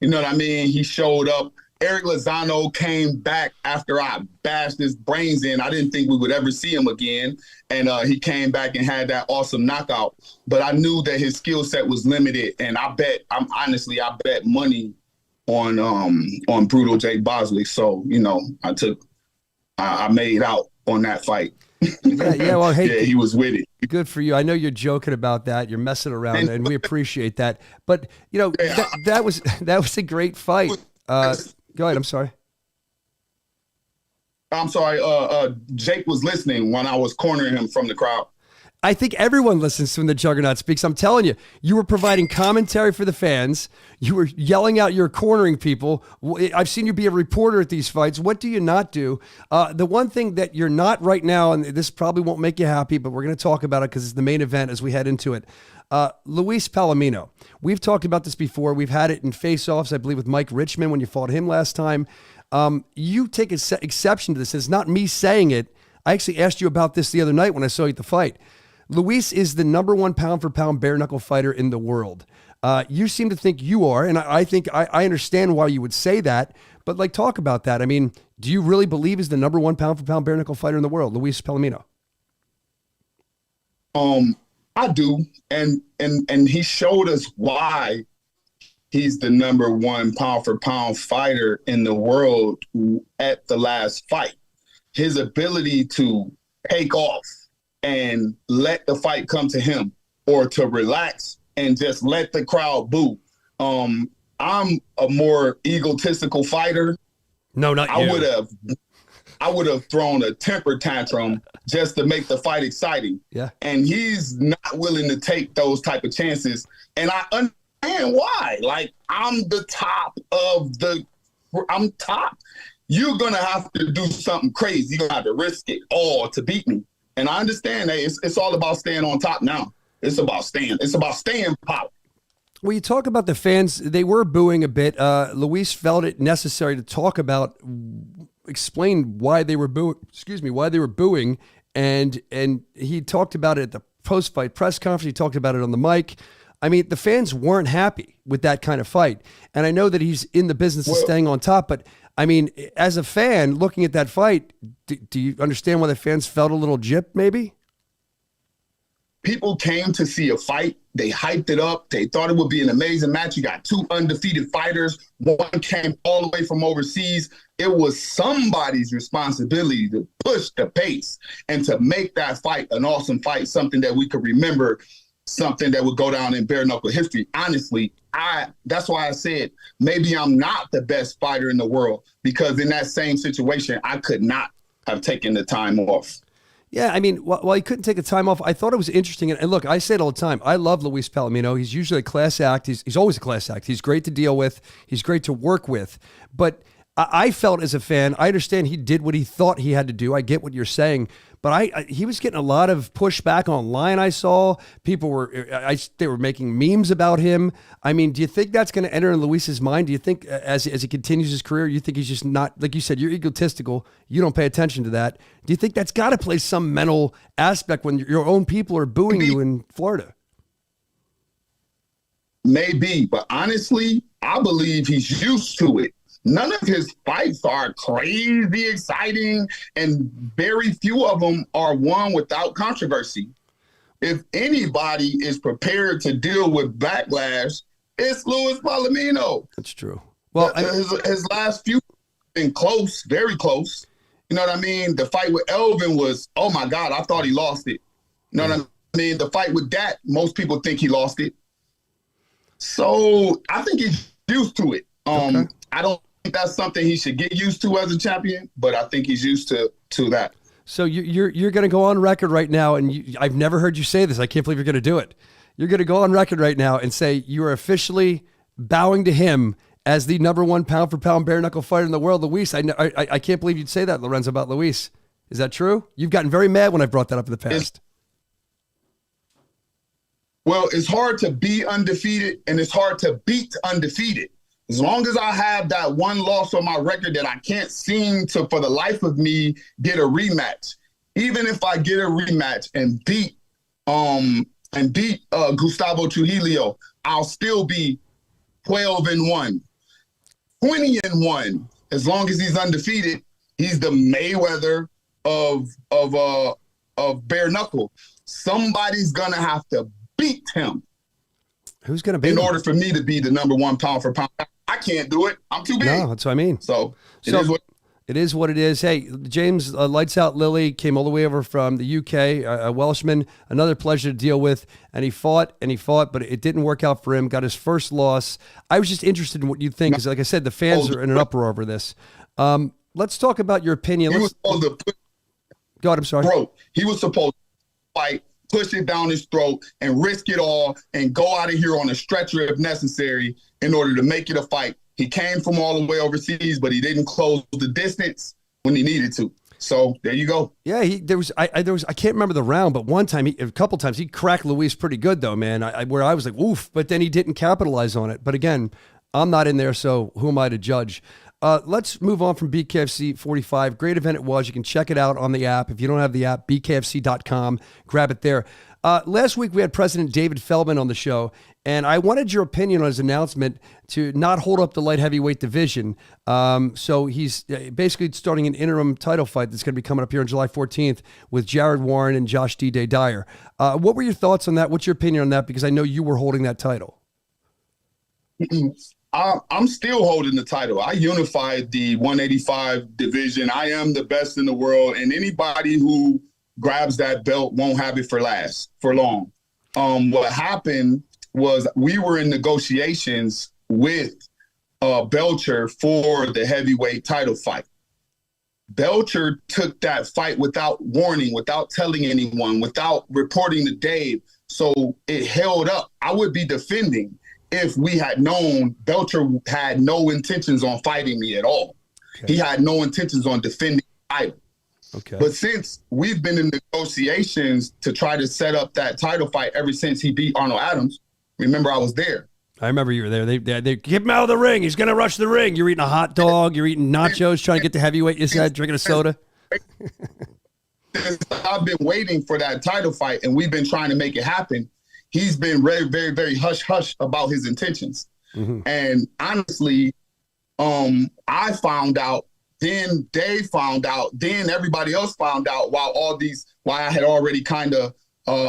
You know what I mean? He showed up. Eric Lozano came back after I bashed his brains in. I didn't think we would ever see him again. And he came back and had that awesome knockout. But I knew that his skill set was limited. And I bet money on brutal Jake Boswick. So, you know, I made out on that fight. Yeah. Well, hey, yeah, he was with it. Good for you. I know you're joking about that. You're messing around, and we appreciate that. But you know, that was a great fight. Go ahead. I'm sorry. Jake was listening when I was cornering him from the crowd. I think everyone listens when the Juggernaut speaks. I'm telling you, you were providing commentary for the fans. You were yelling out, you're cornering people. I've seen you be a reporter at these fights. What do you not do? The one thing that you're not right now, and this probably won't make you happy, but we're going to talk about it because it's the main event as we head into it. Luis Palomino. We've talked about this before. We've had it in face-offs, I believe, with Mike Richmond when you fought him last time. You take exception to this. It's not me saying it. I actually asked you about this the other night when I saw you at the fight. Luis is the #1 pound-for-pound bare-knuckle fighter in the world. You seem to think you are, and I think I understand why you would say that, but like, talk about that. I mean, do you really believe he's the #1 pound-for-pound bare-knuckle fighter in the world, Luis Palomino? I do, and he showed us why he's the #1 pound-for-pound fighter in the world at the last fight. His ability to take off and let the fight come to him, or to relax and just let the crowd boo. I'm a more egotistical fighter. No, not you. I would have thrown a temper tantrum just to make the fight exciting. Yeah. And he's not willing to take those type of chances. And I understand why. Like, I'm top. You're going to have to do something crazy. You're going to have to risk it all to beat me. And I understand that it's all about staying on top now. It's about staying power. Well, you talk about the fans, they were booing a bit. Luis felt it necessary to talk about, explain why they were booing. And he talked about it at the post-fight press conference. He talked about it on the mic. I mean, the fans weren't happy with that kind of fight. And I know that he's in the business of staying on top, but I mean, as a fan looking at that fight, do you understand why the fans felt a little gypped maybe? People came to see a fight. They hyped it up. They thought it would be an amazing match. You got 2 undefeated fighters. One came all the way from overseas. It was somebody's responsibility to push the pace and to make that fight an awesome fight, something that we could remember, something that would go down in bare knuckle history. Honestly, that's why I said maybe I'm not the best fighter in the world, because in that same situation, I could not have taken the time off. Yeah, I mean, while he couldn't take the time off, I thought it was interesting. And look, I say it all the time. I love Luis Palomino. He's usually a class act. He's always a class act. He's great to deal with. He's great to work with. But I felt as a fan, I understand he did what he thought he had to do. I get what you're saying. But he was getting a lot of pushback online. I saw people they were making memes about him. I mean, do you think that's going to enter in Luis's mind? Do you think as he continues his career, you think he's just not, like you said, you're egotistical. You don't pay attention to that. Do you think that's got to play some mental aspect when your own people are booing you in Florida? Maybe, but honestly, I believe he's used to it. None of his fights are crazy exciting, and very few of them are won without controversy. If anybody is prepared to deal with backlash, it's Luis Palomino. That's true. Well, his last few been close, very close. You know what I mean? The fight with Elvin was, oh my God, I thought he lost it. You know what I mean? The fight with Dat, most people think he lost it. So I think he's used to it. Okay. I don't think that's something he should get used to as a champion, but I think he's used to that. So you're going to go on record right now, and I've never heard you say this. I can't believe you're going to do it. You're going to go on record right now and say you are officially bowing to him as the #1 pound-for-pound bare-knuckle fighter in the world. Luis, I can't believe you'd say that, Lorenzo, about Luis. Is that true? You've gotten very mad when I brought that up in the past. Well, it's hard to be undefeated, and it's hard to beat undefeated. As long as I have that one loss on my record that I can't seem to, for the life of me, get a rematch. Even if I get a rematch and beat Gustavo Trujillo, I'll still be 12-1, 20-1. As long as he's undefeated, he's the Mayweather of bare knuckle. Somebody's gonna have to beat him. Who's gonna beat him? In order for me to be the #1 pound for pound? I can't do it. I'm too big. No, that's what I mean. So it is what it is. Hey, James Lights Out Lilly came all the way over from the UK, a Welshman, another pleasure to deal with. And he fought, but it didn't work out for him. Got his first loss. I was just interested in what you think, because like I said, the fans are in an uproar over this. Let's talk about your opinion. He was supposed to put, God, I'm sorry. Bro, he was supposed to fight, push it down his throat, and risk it all, and go out of here on a stretcher if necessary in order to make it a fight. He came from all the way overseas, but he didn't close the distance when he needed to. So there you go. Yeah, I can't remember the round, but one time, a couple times, he cracked Luis pretty good though, man. Where I was like, oof, but then he didn't capitalize on it. But again, I'm not in there, so who am I to judge? Let's move on from BKFC 45. Great event it was. You can check it out on the app. If you don't have the app, bkfc.com. Grab it there. Last week, we had President David Feldman on the show, and I wanted your opinion on his announcement to not hold up the light heavyweight division. So he's basically starting an interim title fight that's going to be coming up here on July 14th with Jared Warren and Josh D-Day Dyer. What were your thoughts on that? What's your opinion on that? Because I know you were holding that title. I'm still holding the title. I unified the 185 division. I am the best in the world, and anybody who grabs that belt won't have it for long. What happened was we were in negotiations with Belcher for the heavyweight title fight. Belcher took that fight without warning, without telling anyone, without reporting to Dave. So it held up. I would be defending if we had known Belcher had no intentions on fighting me at all. Okay. He had no intentions on defending the title. Okay. But since we've been in negotiations to try to set up that title fight ever since he beat Arnold Adams, remember I was there. I remember you were there. They keep him out of the ring. He's going to rush the ring. You're eating a hot dog. You're eating nachos, trying to get the heavyweight. You said drinking a soda. I've been waiting for that title fight, and we've been trying to make it happen. He's been very, very, very hush-hush about his intentions. Mm-hmm. And honestly, I found out, then Dave found out, then everybody else found out while I had already kind of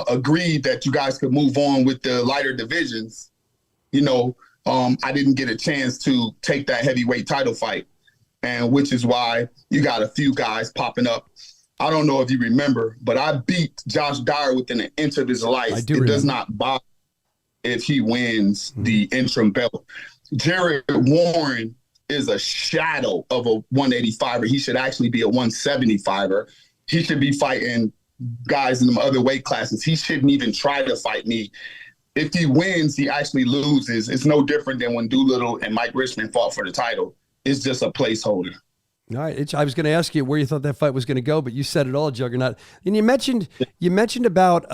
agreed that you guys could move on with the lighter divisions. You know, I didn't get a chance to take that heavyweight title fight, and which is why you got a few guys popping up. I don't know if you remember, but I beat Josh Dyer within an inch of his life. It does not bother if he wins the interim belt. Jared Warren is a shadow of a 185er. He should actually be a 175er. He should be fighting guys in the other weight classes. He shouldn't even try to fight me. If he wins, he actually loses. It's no different than when Doolittle and Mike Richmond fought for the title. It's just a placeholder. All right. I was going to ask you where you thought that fight was going to go, but you said it all, Juggernaut. And you mentioned about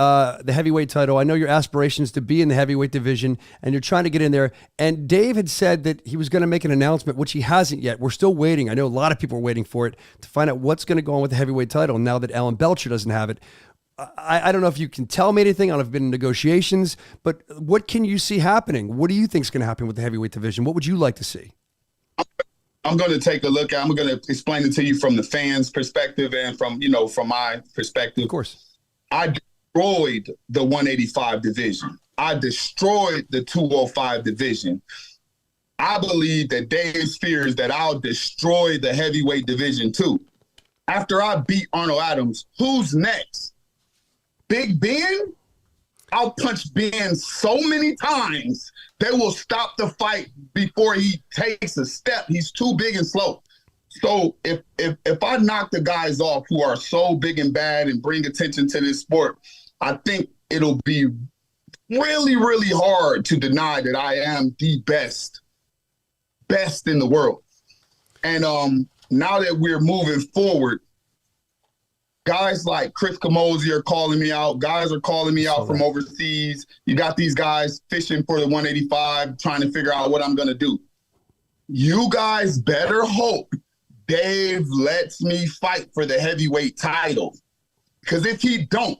the heavyweight title. I know your aspirations to be in the heavyweight division, and you're trying to get in there. And Dave had said that he was going to make an announcement, which he hasn't yet. We're still waiting. I know a lot of people are waiting for it to find out what's going to go on with the heavyweight title now that Alan Belcher doesn't have it. I don't know if you can tell me anything. I don't know if you've been in negotiations, but what can you see happening? What do you think is going to happen with the heavyweight division? What would you like to see? I'm going to take a look at, I'm going to explain it to you from the fans' perspective and from my perspective. Of course. I destroyed the 185 division. I destroyed the 205 division. I believe that Dave fears that I'll destroy the heavyweight division too. After I beat Arnold Adams, who's next? Big Ben? I'll punch Ben so many times they will stop the fight before he takes a step. He's too big and slow. So if I knock the guys off who are so big and bad and bring attention to this sport, I think it'll be really, really hard to deny that I am the best in the world. And now that we're moving forward, guys like Chris Camozzi are calling me out. Guys are calling me out from overseas. You got these guys fishing for the 185, trying to figure out what I'm going to do. You guys better hope Dave lets me fight for the heavyweight title. Because if he don't,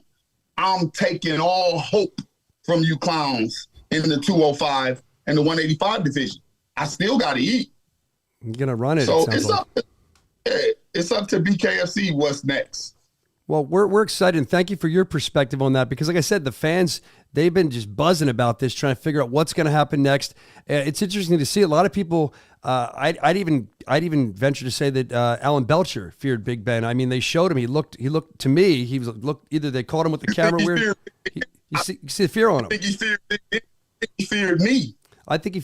I'm taking all hope from you clowns in the 205 and the 185 division. I still got to eat. You're going to run it. So it's up to BKFC what's next. Well, we're excited, and thank you for your perspective on that, because like I said, the fans, they've been just buzzing about this, trying to figure out what's going to happen next. It's interesting to see a lot of people. I'd even venture to say that Alan Belcher feared Big Ben. I mean, they showed him. He looked to me. Either they caught him with the camera weird. You see the fear on him. I think he feared me. I think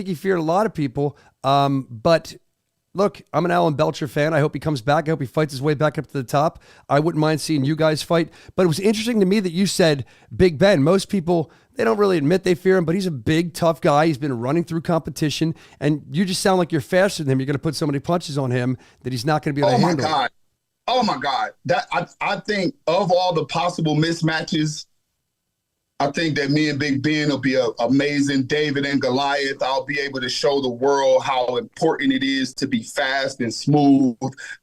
he feared a lot of people. But look, I'm an Alan Belcher fan. I hope he comes back. I hope he fights his way back up to the top. I wouldn't mind seeing you guys fight. But it was interesting to me that you said Big Ben. Most people, they don't really admit they fear him, but he's a big, tough guy. He's been running through competition, and you just sound like you're faster than him. You're going to put so many punches on him that he's not going to be able to handle it. Oh, my God. I think of all the possible mismatches, I think that me and Big Ben will be an amazing David and Goliath. I'll be able to show the world how important it is to be fast and smooth,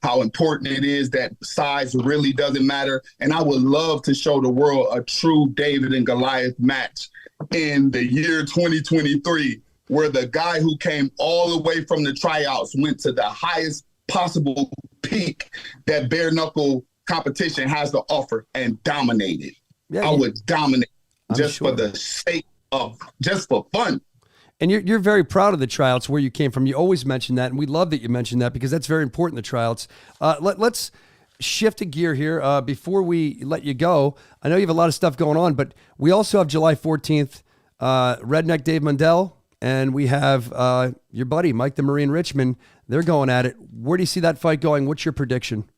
how important it is that size really doesn't matter. And I would love to show the world a true David and Goliath match in the year 2023, where the guy who came all the way from the tryouts went to the highest possible peak that bare knuckle competition has to offer and dominated. I would dominate. For the sake of, just for fun. And you're very proud of the tryouts where you came from. You always mention that, and we love that you mentioned that because that's very important, the tryouts. Let's shift a gear here before we let you go. I know you have a lot of stuff going on, but we also have July 14th, Redneck Dave Mundell, and we have your buddy, Mike the Marine Richmond, They're going at it. Where do you see that fight going? What's your prediction?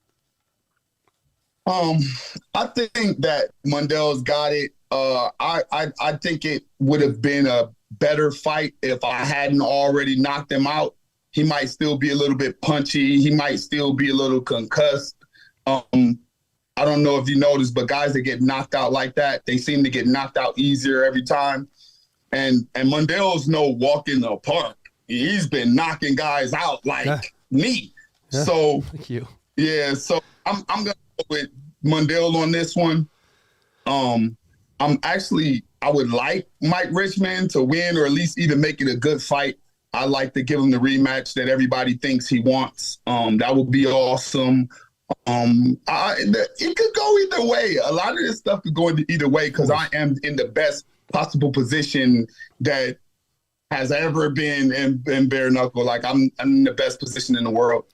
I think that Mundell's got it. I think it would have been a better fight if I hadn't already knocked him out. He might still be a little bit punchy. He might still be a little concussed. I don't know if you noticed, but guys that get knocked out like that, they seem to get knocked out easier every time. And Mundell's no walk in the park. He's been knocking guys out like me. Yeah. So Thank you. Yeah, so I'm gonna go with Mundell on this one. I would like Mike Richmond to win or at least even make it a good fight. I like to give him the rematch that everybody thinks he wants. That would be awesome. It could go either way. A lot of this stuff could go either way because I am in the best possible position that has ever been in bare knuckle. Like I'm in the best position in the world.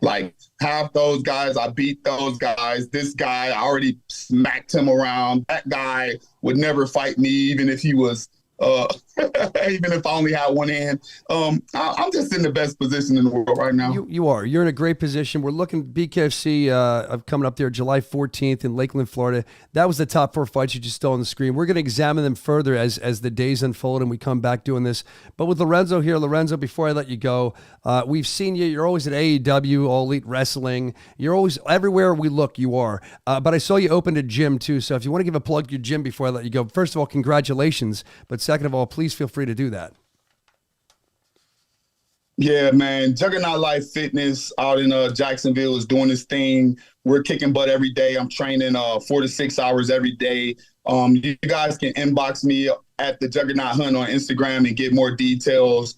Like half those guys, I beat those guys. This guy, I already smacked him around. That guy would never fight me, even if he was, even if I only had one hand. I'm just in the best position in the world right now. You are. You're in a great position. We're looking at BKFC coming up there July 14th in Lakeland, Florida. That was the top 4 fights you just saw on the screen. We're going to examine them further as the days unfold and we come back doing this. But with Lorenzo here, Lorenzo, before I let you go, we've seen you. You're always at AEW, All Elite Wrestling. You're always everywhere we look, you are. But I saw you opened a gym too. So if you want to give a plug to your gym before I let you go, first of all, congratulations. But second of all, please feel free to do that. Yeah, man. Juggernaut Life Fitness out in Jacksonville is doing this thing. We're kicking butt every day. I'm training 4 to 6 hours every day. You guys can inbox me at the Juggernaut Hunt on Instagram and get more details.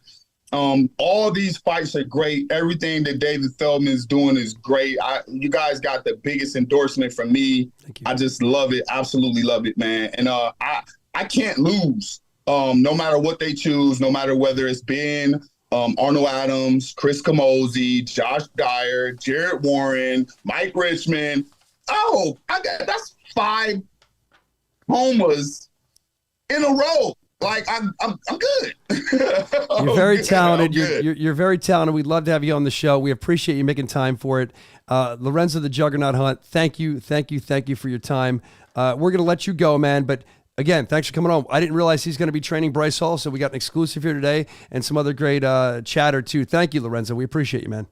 All these fights are great. Everything that David Feldman is doing is great. You guys got the biggest endorsement from me. I just love it. Absolutely love it, man. And I can't lose. No matter what they choose, no matter whether it's Ben, Arnold Adams, Chris Camozzi, Josh Dyer, Jarrett Warren, Mike Richmond. Oh, that's 5 homers in a row. Like I'm good. You're very talented. You're very talented. We'd love to have you on the show. We appreciate you making time for it. Lorenzo the Juggernaut Hunt, thank you for your time. We're going to let you go, man, but again, thanks for coming on. I didn't realize he's going to be training Bryce Hall, so we got an exclusive here today and some other great chatter too. Thank you, Lorenzo. We appreciate you, man.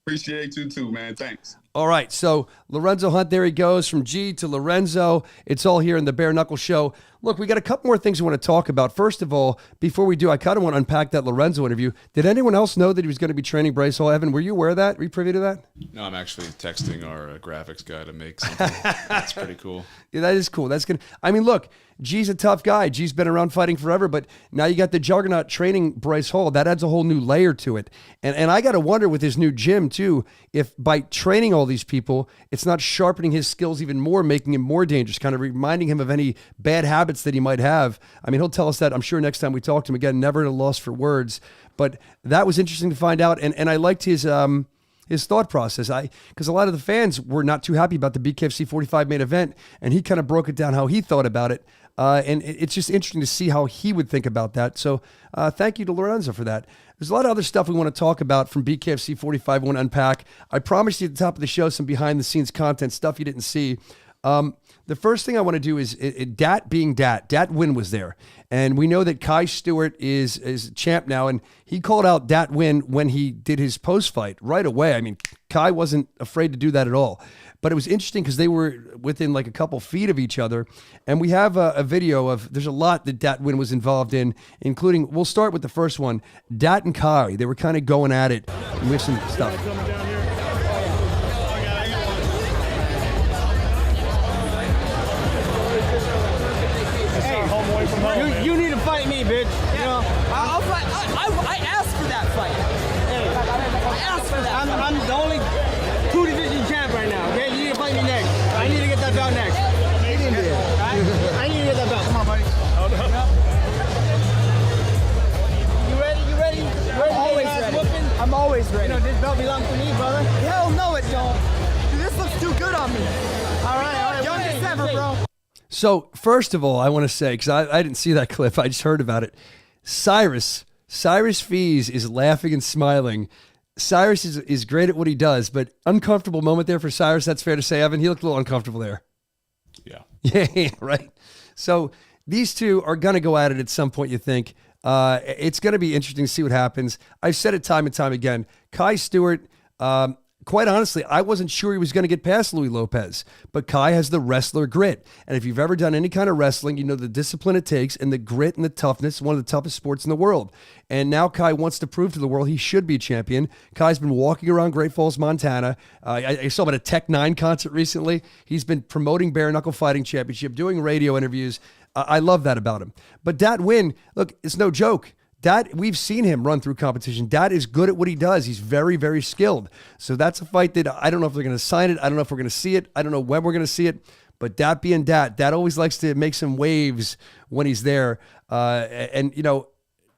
Appreciate you too, man. Thanks. All right, so Lorenzo Hunt, there he goes from G to Lorenzo. It's all here in the Bare Knuckle Show. Look, we got a couple more things we want to talk about. First of all, before we do, I kind of want to unpack that Lorenzo interview. Did anyone else know that he was going to be training Bryce Hall? Evan, were you aware of that? Were you privy to that? No, I'm actually texting our graphics guy to make something. That's pretty cool. Yeah, that is cool. That's good. I mean, look, G's a tough guy. G's been around fighting forever, but now you got the Juggernaut training Bryce Hall. That adds a whole new layer to it. And I got to wonder with his new gym, too, if by training all these people, it's not sharpening his skills even more, making him more dangerous, kind of reminding him of any bad habits that he might have. I mean, he'll tell us that, I'm sure, next time we talk to him. Again, never at a loss for words. But that was interesting to find out, and I liked his thought process. Because a lot of the fans were not too happy about the BKFC 45 main event, and he kind of broke it down how he thought about it. And it's just interesting to see how he would think about that. So thank you to Lorenzo for that. There's a lot of other stuff we want to talk about from BKFC 45 we want to unpack. I promised you at the top of the show some behind-the-scenes content, stuff you didn't see. The first thing I want to do is Dat being Dat. Dat Win was there. And we know that Kai Stewart is champ now, and he called out Dat Win when he did his post-fight right away. I mean, Kai wasn't afraid to do that at all. But it was interesting because they were within like a couple feet of each other. And we have a video of, there's a lot that Dat Win was involved in, including, we'll start with the first one, Dat and Kai. They were kind of going at it with some stuff. You need to fight me, bitch. You know, I'll fight. I asked for that fight. Hey, I asked for that. I'm the only 2-division champ right now. Okay, you need to fight me next. I need to get that belt next. I need to get that belt. Come on, buddy. You ready? You ready? I'm always ready. I'm always ready. You know this belt belongs to me, brother. Hell no, it don't. Dude, this looks too good on me. All right. Youngest ever, bro. So, first of all, I want to say, because I didn't see that clip, I just heard about it. Cyrus Cyrus Fees is laughing and smiling. Cyrus is great at what he does, but uncomfortable moment there for Cyrus. That's fair to say, Evan. He looked a little uncomfortable there. Yeah. Yeah, right. So these two are going to go at it at some point, you think. It's going to be interesting to see what happens. I've said it time and time again. Kai Stewart, quite honestly, I wasn't sure he was going to get past Louis Lopez, but Kai has the wrestler grit. And if you've ever done any kind of wrestling, you know the discipline it takes and the grit and the toughness, one of the toughest sports in the world. And now Kai wants to prove to the world he should be a champion. Kai's been walking around Great Falls, Montana. I saw him at a Tech 9 concert recently. He's been promoting Bare Knuckle Fighting Championship, doing radio interviews. I love that about him. But that win, look, it's no joke. Dat, we've seen him run through competition. Dat is good at what he does. He's very, very skilled. So that's a fight that I don't know if they're going to sign it. I don't know if we're going to see it. I don't know when we're going to see it. But Dat being Dat always likes to make some waves when he's there. And, you know,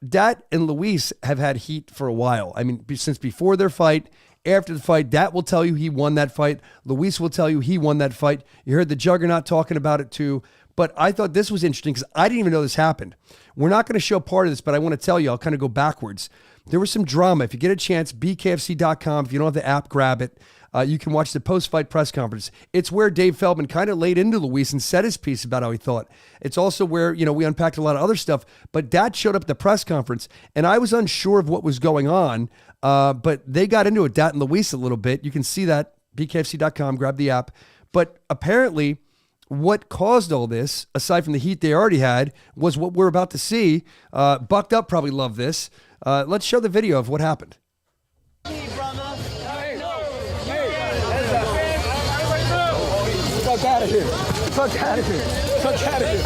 Dat and Luis have had heat for a while. I mean, since before their fight, after the fight, Dat will tell you he won that fight. Luis will tell you he won that fight. You heard the Juggernaut talking about it too. But I thought this was interesting because I didn't even know this happened. We're not going to show part of this, but I want to tell you, I'll kind of go backwards. There was some drama. If you get a chance, BKFC.com. If you don't have the app, grab it. You can watch the post-fight press conference. It's where Dave Feldman kind of laid into Luis and said his piece about how he thought. It's also where, you know, we unpacked a lot of other stuff. But Dat showed up at the press conference, and I was unsure of what was going on. But they got into it, Dat and Luis, a little bit. You can see that, BKFC.com. Grab the app. But apparently, what caused all this, aside from the heat they already had, was what we're about to see. Bucked Up probably loved this. Let's show the video of what happened. Fuck out of here. Fuck out of here. Fuck out of here.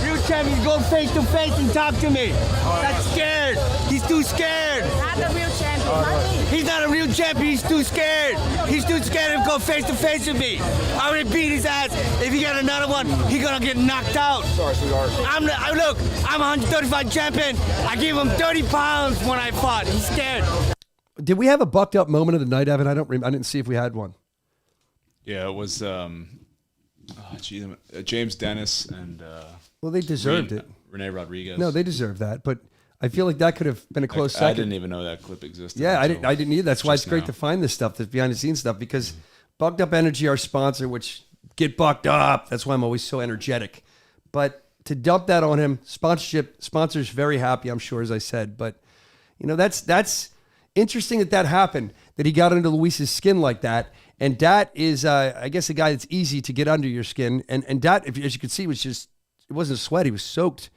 Real champion, go face to face and talk to me. That's scared. He's too scared. Not the real champion. He's not a real champion. He's too scared. He's too scared to go face to face with me. I already beat his ass. If he got another one, he's gonna get knocked out. Sorry, sweetheart. Look, I'm a 135 champion. I gave him 30 pounds when I fought. He's scared. Did we have a bucked up moment of the night, Evan? I didn't see if we had one. Yeah, it was James Dennis and well, they deserved it. Renee Rodriguez. No, they deserved that, but I feel like that could have been a close second. I didn't even know that clip existed. Yeah, I didn't either. That's why it's great now. to find this stuff, this behind the scenes stuff, because Bucked Up Energy, our sponsor, which get bucked up. That's why I'm always so energetic. But to dump that on him, sponsor's very happy, I'm sure, as I said. But you know, that's interesting that happened, that he got under Luis's skin like that. And Dat is, I guess, a guy that's easy to get under your skin. And Dat, as you can see, was just, it wasn't sweat. He was soaked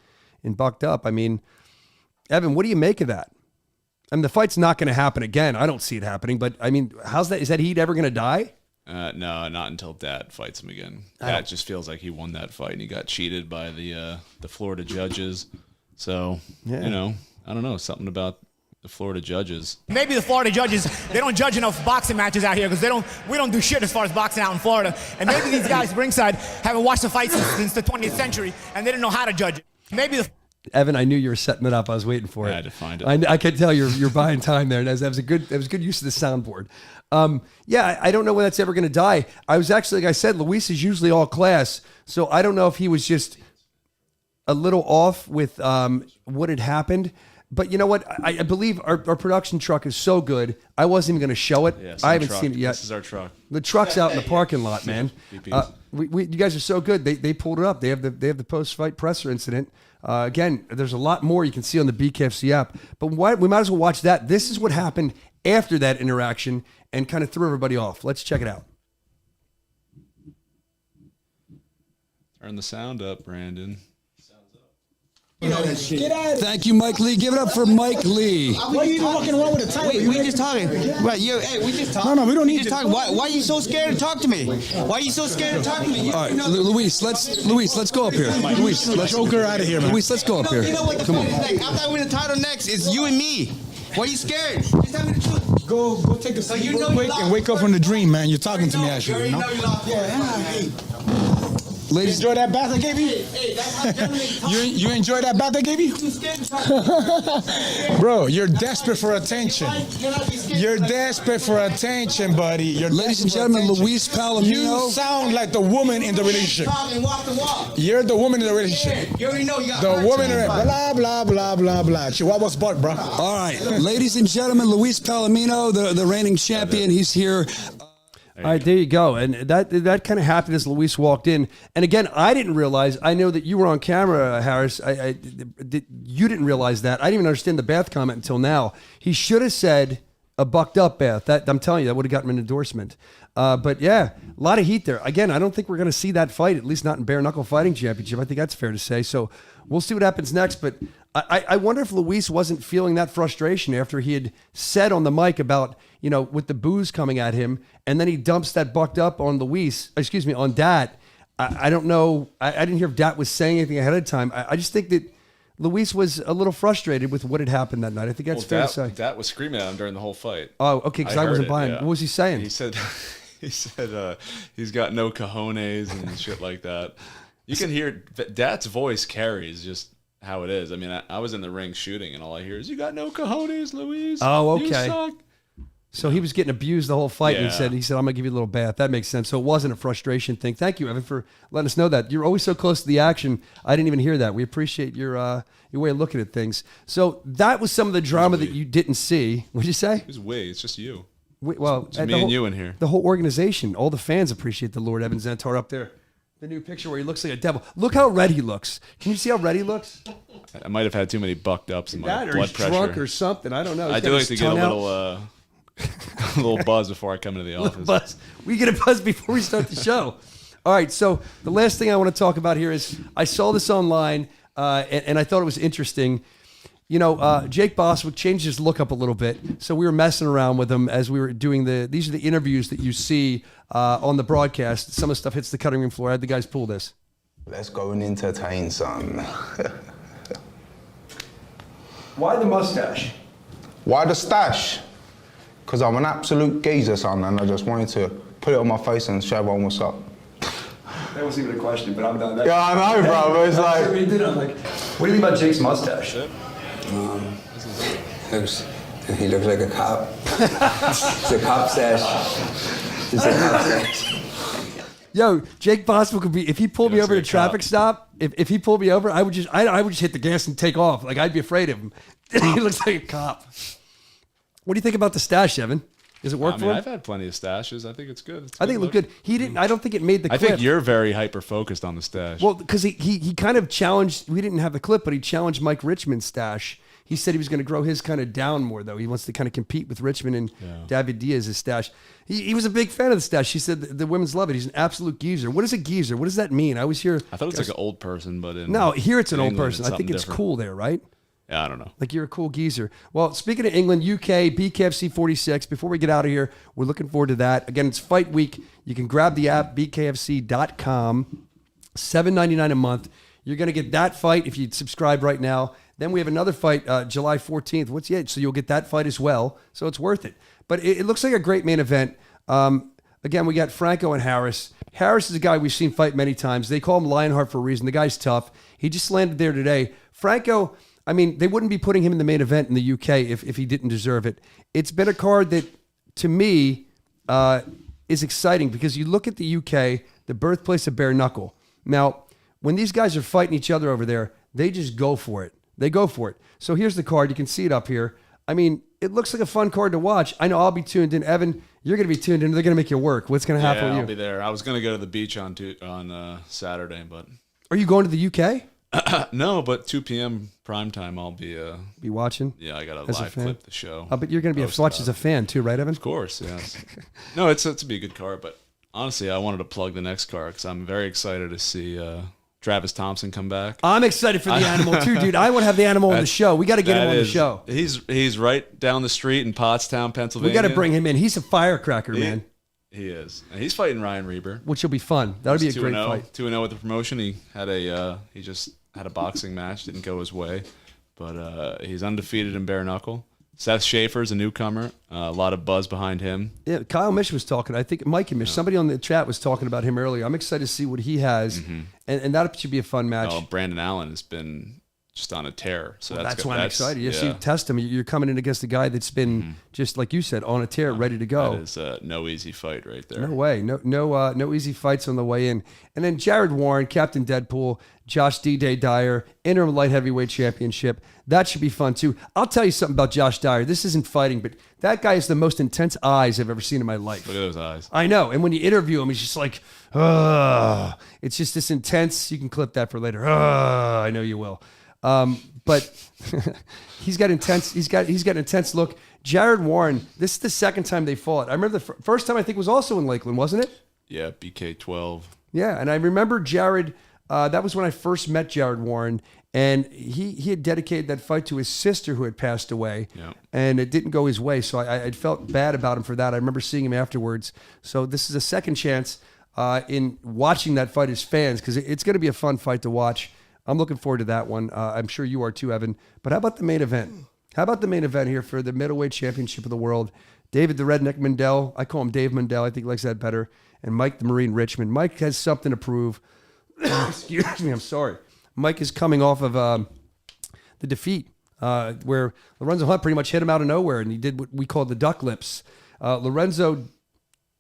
and bucked up. I mean, Evan, what do you make of that? I mean, the fight's not going to happen again. I don't see it happening. But, I mean, is that heat ever going to die? No, not until Dat fights him again. Dat just feels like he won that fight, and he got cheated by the Florida judges. So, yeah. You know, I don't know, something about the Florida judges. Maybe the Florida judges, they don't judge enough boxing matches out here because we don't do shit as far as boxing out in Florida. And maybe these guys ringside haven't watched the fights since the 20th century, and they didn't know how to judge it. Maybe the Evan, I knew you were setting it up. I was waiting for it. I had to find it. I could tell you're buying time there. That was good use of the soundboard. Yeah, I don't know when that's ever going to die. I was actually, like I said, Luis is usually all class, so I don't know if he was just a little off with what had happened. But you know what? I believe our production truck is so good. I wasn't even going to show it. Yes, I haven't seen it yet. This is our truck. The truck's out in the parking lot, man. You guys are so good. They pulled it up. They have the post-fight presser incident. Again, there's a lot more you can see on the BKFC app. But we might as well watch that. This is what happened after that interaction and kind of threw everybody off. Let's check it out. Turn the sound up, Brandon. Thank you, Mike Lee. Give it up for Mike Lee. Why are you walking around with a title? We just talking. Right, we just talking. No, we don't need to. Why are you so scared to talk to me? Why are you so scared to talk to me? All right, Luis, let's go up here. Luis, let's choke her out of here, man. Luis, let's go up here. You know what the Come on. After I win the title next, it's you and me. Why are you scared? Just tell me the truth. Go take a seat real quick and wake up from the dream, man. You're talking to me, actually. You know you lost. Yeah. Ladies, You enjoy that bath I gave you? You enjoy that bath I gave you? Bro, you're desperate for attention. You're desperate for attention, buddy. ladies and gentlemen, Luis Palomino. You sound like the woman in the relationship. You're the woman in the relationship. You already know you got The woman in blah, blah, blah, blah, blah. Chihuahua's butt, bro. All right, ladies and gentlemen, Luis Palomino, the reigning champion. He's here. All right, there you go. And that kind of happened as Luis walked in. And again, I didn't realize. I know that you were on camera, Harris. You didn't realize that. I didn't even understand the bath comment until now. He should have said a bucked up bath. That I'm telling you, that would have gotten him an endorsement. But yeah, a lot of heat there. Again, I don't think we're going to see that fight, at least not in Bare Knuckle Fighting Championship. I think that's fair to say. So we'll see what happens next. But I wonder if Luis wasn't feeling that frustration after he had said on the mic about, with the booze coming at him, and then he dumps that bucked up on on Dat. I don't know. I didn't hear if Dat was saying anything ahead of time. I just think that Luis was a little frustrated with what had happened that night. I think that's fair to say. Dat was screaming at him during the whole fight. Oh, okay, because I wasn't buying. Yeah. What was he saying? He said he's got no cojones and shit like that. You can hear Dat's voice carries just how it is. I mean, I was in the ring shooting, and all I hear is, "You got no cojones, Luis. Oh, okay. You suck." So he was getting abused the whole fight, and Yeah. he said, "I'm gonna give you a little bath." That makes sense. So it wasn't a frustration thing. Thank you, Evan, for letting us know that. You're always so close to the action. I didn't even hear that. We appreciate your way of looking at things. So that was some of the drama that you didn't see. What'd you say? It was it's just you. It's me and you in here. The whole organization, all the fans appreciate the Lord Evan Zantar up there. The new picture where he looks like a devil. Look how red he looks. Can you see how red he looks? I might have had too many bucked ups in my That or blood he's pressure. drunk or something. I don't know. I He's do got like his to get a tongue out. little buzz before I come into the office. Buzz. We get a buzz before we start the show. All right, so the last thing I want to talk about here is I saw this online, and I thought it was interesting. Jake Boswick changed his look up a little bit, so we were messing around with him as we were doing these are the interviews that you see on the broadcast. Some of the stuff hits the cutting room floor. I had the guys pull this. Let's go and entertain, son. Why the mustache? Why the stash? Because I'm an absolute geezer, son, and I just wanted to put it on my face and show everyone what's up. That wasn't even a question, but I'm done. Yeah, I know, bro, but it's like... I'm like, what do you think about Jake's mustache? He looks like a cop. It's a cop stash. It's a cop stash. Yo, Jake Boswick could be, if he pulled me over at a traffic stop, if he pulled me over, I would just hit the gas and take off. Like, I'd be afraid of him. He looks like a cop. What do you think about the stash, Evan? Does it work for him? I've had plenty of stashes. I think it's good. I think it looked good. He didn't. I don't think it made the clip. I think you're very hyper focused on the stash. Well, because he kind of challenged. We didn't have the clip, but he challenged Mike Richmond's stash. He said he was going to grow his kind of down more, though. He wants to kind of compete with Richmond and David Diaz's stash. He was a big fan of the stash. He said the women's love it. He's an absolute geezer. What is a geezer? What does that mean? I always hear. I thought it was like an old person, but here it's an old England, person. I think it's different. cool there, right? Yeah, I don't know. Like you're a cool geezer. Well, speaking of England, UK, BKFC 46, before we get out of here, we're looking forward to that. Again, it's fight week. You can grab the app, bkfc.com, $7.99 a month. You're going to get that fight if you subscribe right now. Then we have another fight July 14th. So you'll get that fight as well. So it's worth it. But it looks like a great main event. Again, we got Franco and Harris. Harris is a guy we've seen fight many times. They call him Lionheart for a reason. The guy's tough. He just landed there today. Franco, I mean, they wouldn't be putting him in the main event in the UK if he didn't deserve it. It's been a card that, to me, is exciting because you look at the UK, the birthplace of bare knuckle. Now, when these guys are fighting each other over there, they just go for it. They go for it. So here's the card. You can see it up here. I mean, it looks like a fun card to watch. I know I'll be tuned in. Evan, you're going to be tuned in. They're going to make you work. What's going to happen with you? I'll be there. I was going to go to the beach on Saturday, but... Are you going to the UK? No, but 2 p.m. prime time, I'll be watching. Yeah, I got to as a live fan? clip the show. But you're going to be watch as a fan too, right, Evan? Of course, yes. No, it's to be a good card, but honestly, I wanted to plug the next card because I'm very excited to see Travis Thompson come back. I'm excited for the animal too, dude. I want to have the animal on the show. We got to get him on the show. He's right down the street in Pottstown, Pennsylvania. We got to bring him in. He's a firecracker, man. He is. And he's fighting Ryan Reber, which will be fun. That'll be a great fight. 2-0 with the promotion. He had he just had a boxing match, didn't go his way, but he's undefeated in bare knuckle. Seth Schaefer's a newcomer. A lot of buzz behind him. Yeah, Kyle Mish was talking. I think Mike and Mish, somebody on the chat was talking about him earlier. I'm excited to see what he has, and that should be a fun match. Oh, Brandon Allen has been just on a tear. So that's why I'm excited. You see, test him. You're coming in against a guy that's been just like you said, on a tear, ready to go. That is no easy fight right there. No way. No easy fights on the way in. And then Jared Warren, Captain Deadpool, Josh D-Day Dyer, interim light heavyweight championship. That should be fun too. I'll tell you something about Josh Dyer. This isn't fighting, but that guy has the most intense eyes I've ever seen in my life. Look at those eyes. I know. And when you interview him, he's just like, ugh. It's just this intense. You can clip that for later. I know you will. But he's got intense. He's got an intense look. Jared Warren. This is the second time they fought. I remember the first time I think was also in Lakeland, wasn't it? Yeah, BK12. Yeah, and I remember Jared. That was when I first met Jared Warren, and he had dedicated that fight to his sister who had passed away, and it didn't go his way. So I felt bad about him for that. I remember seeing him afterwards. So this is a second chance in watching that fight as fans, because it's going to be a fun fight to watch. I'm looking forward to that one. I'm sure you are too, Evan. But how about the main event? How about the main event here for the middleweight championship of the world? David the Redneck Mundell. I call him Dave Mundell. I think he likes that better. And Mike the Marine Richmond. Mike has something to prove. Excuse me. I'm sorry. Mike is coming off of the defeat where Lorenzo Hunt pretty much hit him out of nowhere, and he did what we call the duck lips. Lorenzo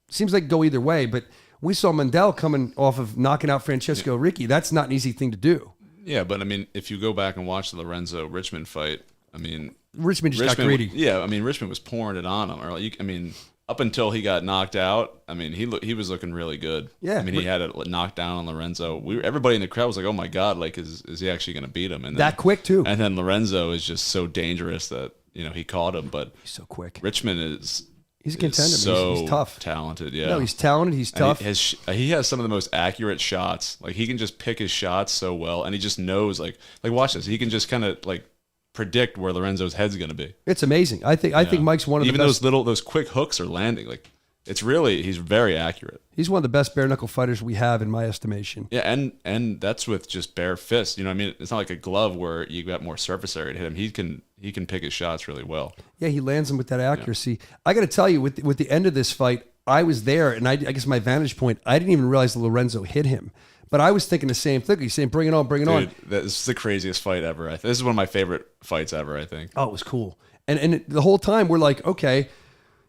seems like go either way, but we saw Mundell coming off of knocking out Francesco Ricci. That's not an easy thing to do. Yeah, but I mean, if you go back and watch the Lorenzo Richmond fight, I mean, Richmond got greedy. Yeah, I mean, Richmond was pouring it on him. Or I mean, up until he got knocked out, I mean, he was looking really good. Yeah, I mean, he had a knockdown on Lorenzo. Everybody in the crowd was like, "Oh my god, like is he actually going to beat him?" And then, that quick too. And then Lorenzo is just so dangerous that he caught him. But he's so quick. Richmond is. He's a contender. So he's tough, talented. Yeah, no, he's talented. He's tough. He has some of the most accurate shots. Like he can just pick his shots so well, and he just knows. Like watch this. He can just kind of like predict where Lorenzo's head's going to be. It's amazing. I think Mike's one of the best. Even those quick hooks are landing. Like he's very accurate. He's one of the best bare knuckle fighters we have, in my estimation. Yeah, and that's with just bare fists. I mean, it's not like a glove where you got more surface area to hit him. He can pick his shots really well. Yeah, he lands them with that accuracy. Yeah. I got to tell you, with the end of this fight, I was there, and I guess my vantage point, I didn't even realize that Lorenzo hit him. But I was thinking the same thing. He's saying, bring it on, bring it on. This is the craziest fight ever. This is one of my favorite fights ever, I think. Oh, it was cool. And the whole time, we're like, okay,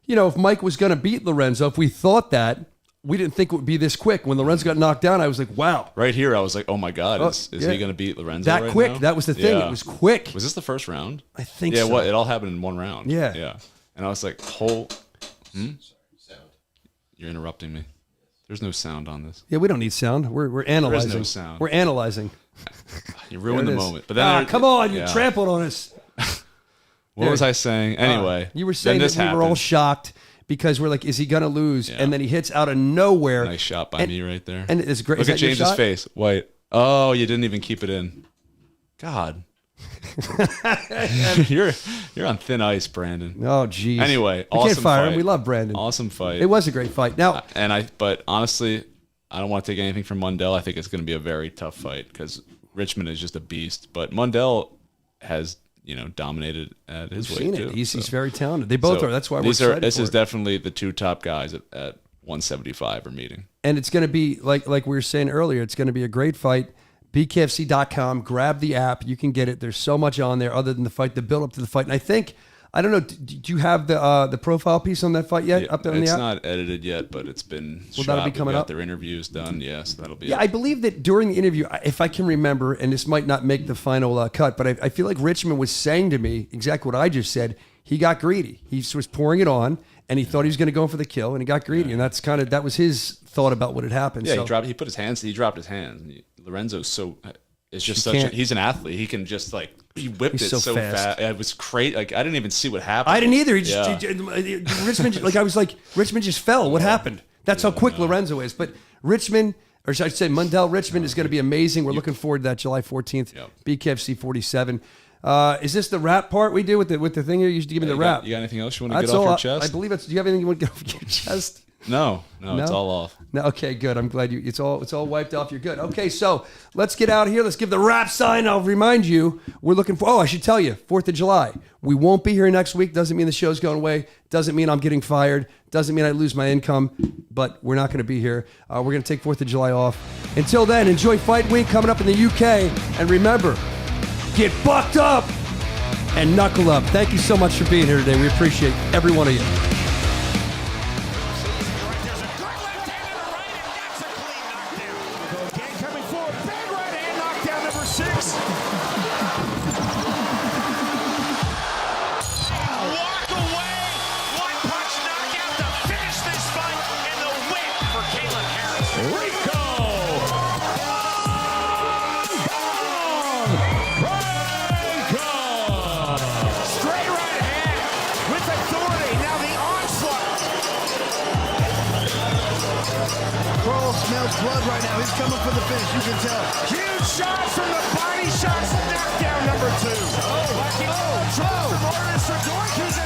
if Mike was going to beat Lorenzo, if we thought that, we didn't think it would be this quick. When Lorenzo got knocked down, I was like, wow. Right here, I was like, oh my God, is he going to beat Lorenzo that right quick? now? That was the thing. Yeah. It was quick. Was this the first round? I think so. Yeah, it all happened in one round. Yeah. Yeah. And I was like, You're interrupting me. There's no sound on this. Yeah, we don't need sound. We're analyzing. There is no sound. We're analyzing. You ruined the moment. But then come on, you trampled on us. What was I saying? Anyway. You were saying that we were all shocked because we're like, is he going to lose? Yeah. And then he hits out of nowhere. Nice shot by me right there. And it's great. Look at James's face. White. Oh, you didn't even keep it in. God. You're on thin ice, Brandon. Oh, geez. Anyway, we awesome can't fire fight. him. We love Brandon. Awesome fight. It was a great fight. Now, but honestly, I don't want to take anything from Mundell. I think it's going to be a very tough fight because Richmond is just a beast. But Mundell has dominated at his weight too. He's very talented. They both are. That's why we're excited. This is definitely the two top guys at 175 are meeting. And it's going to be like we were saying earlier. It's going to be a great fight. BKFC.com. Grab the app. You can get it. There's so much on there other than the fight, the build up to the fight. And I don't know. Do you have the profile piece on that fight yet? Yeah, up there on the app? It's not edited yet, but it's been shot. That'll be coming up. Their interviews done. Yes, that'll be. Yeah, I believe that during the interview, if I can remember, and this might not make the final cut, but I feel like Richmond was saying to me exactly what I just said. He got greedy. He was pouring it on, and he thought he was going to go for the kill, and he got greedy, and that was his thought about what had happened. Yeah, so, he dropped his hands. Lorenzo's it's just he's an athlete. He can just he whipped it so fast. It was crazy. I didn't even see what happened. I didn't either. Richmond, I was like, Richmond just fell. What happened? That's how quick Lorenzo is. But Richmond, or should I say Mundell Richmond is going to be amazing. We're looking forward to that July 14th, BKFC 47. Is this the rap part we do with the thing here? You used to give me the rap. You got anything else you want to get off your chest? I believe it's. Do you have anything you want to get off your chest? No, it's all off. No, okay, good. I'm glad it's all wiped off. You're good. Okay, so let's get out of here. Let's give the rap sign. I'll remind you, we're looking for. Oh, I should tell you, 4th of July. We won't be here next week. Doesn't mean the show's going away. Doesn't mean I'm getting fired. Doesn't mean I lose my income. But we're not going to be here. We're going to take 4th of July off. Until then, enjoy Fight Week coming up in the UK. And remember, get bucked up and knuckle up. Thank you so much for being here today. We appreciate every one of you. Blood right now. He's coming for the finish. You can tell. Huge shots from the body shots. Knockdown number 2. Like Morris Fedor.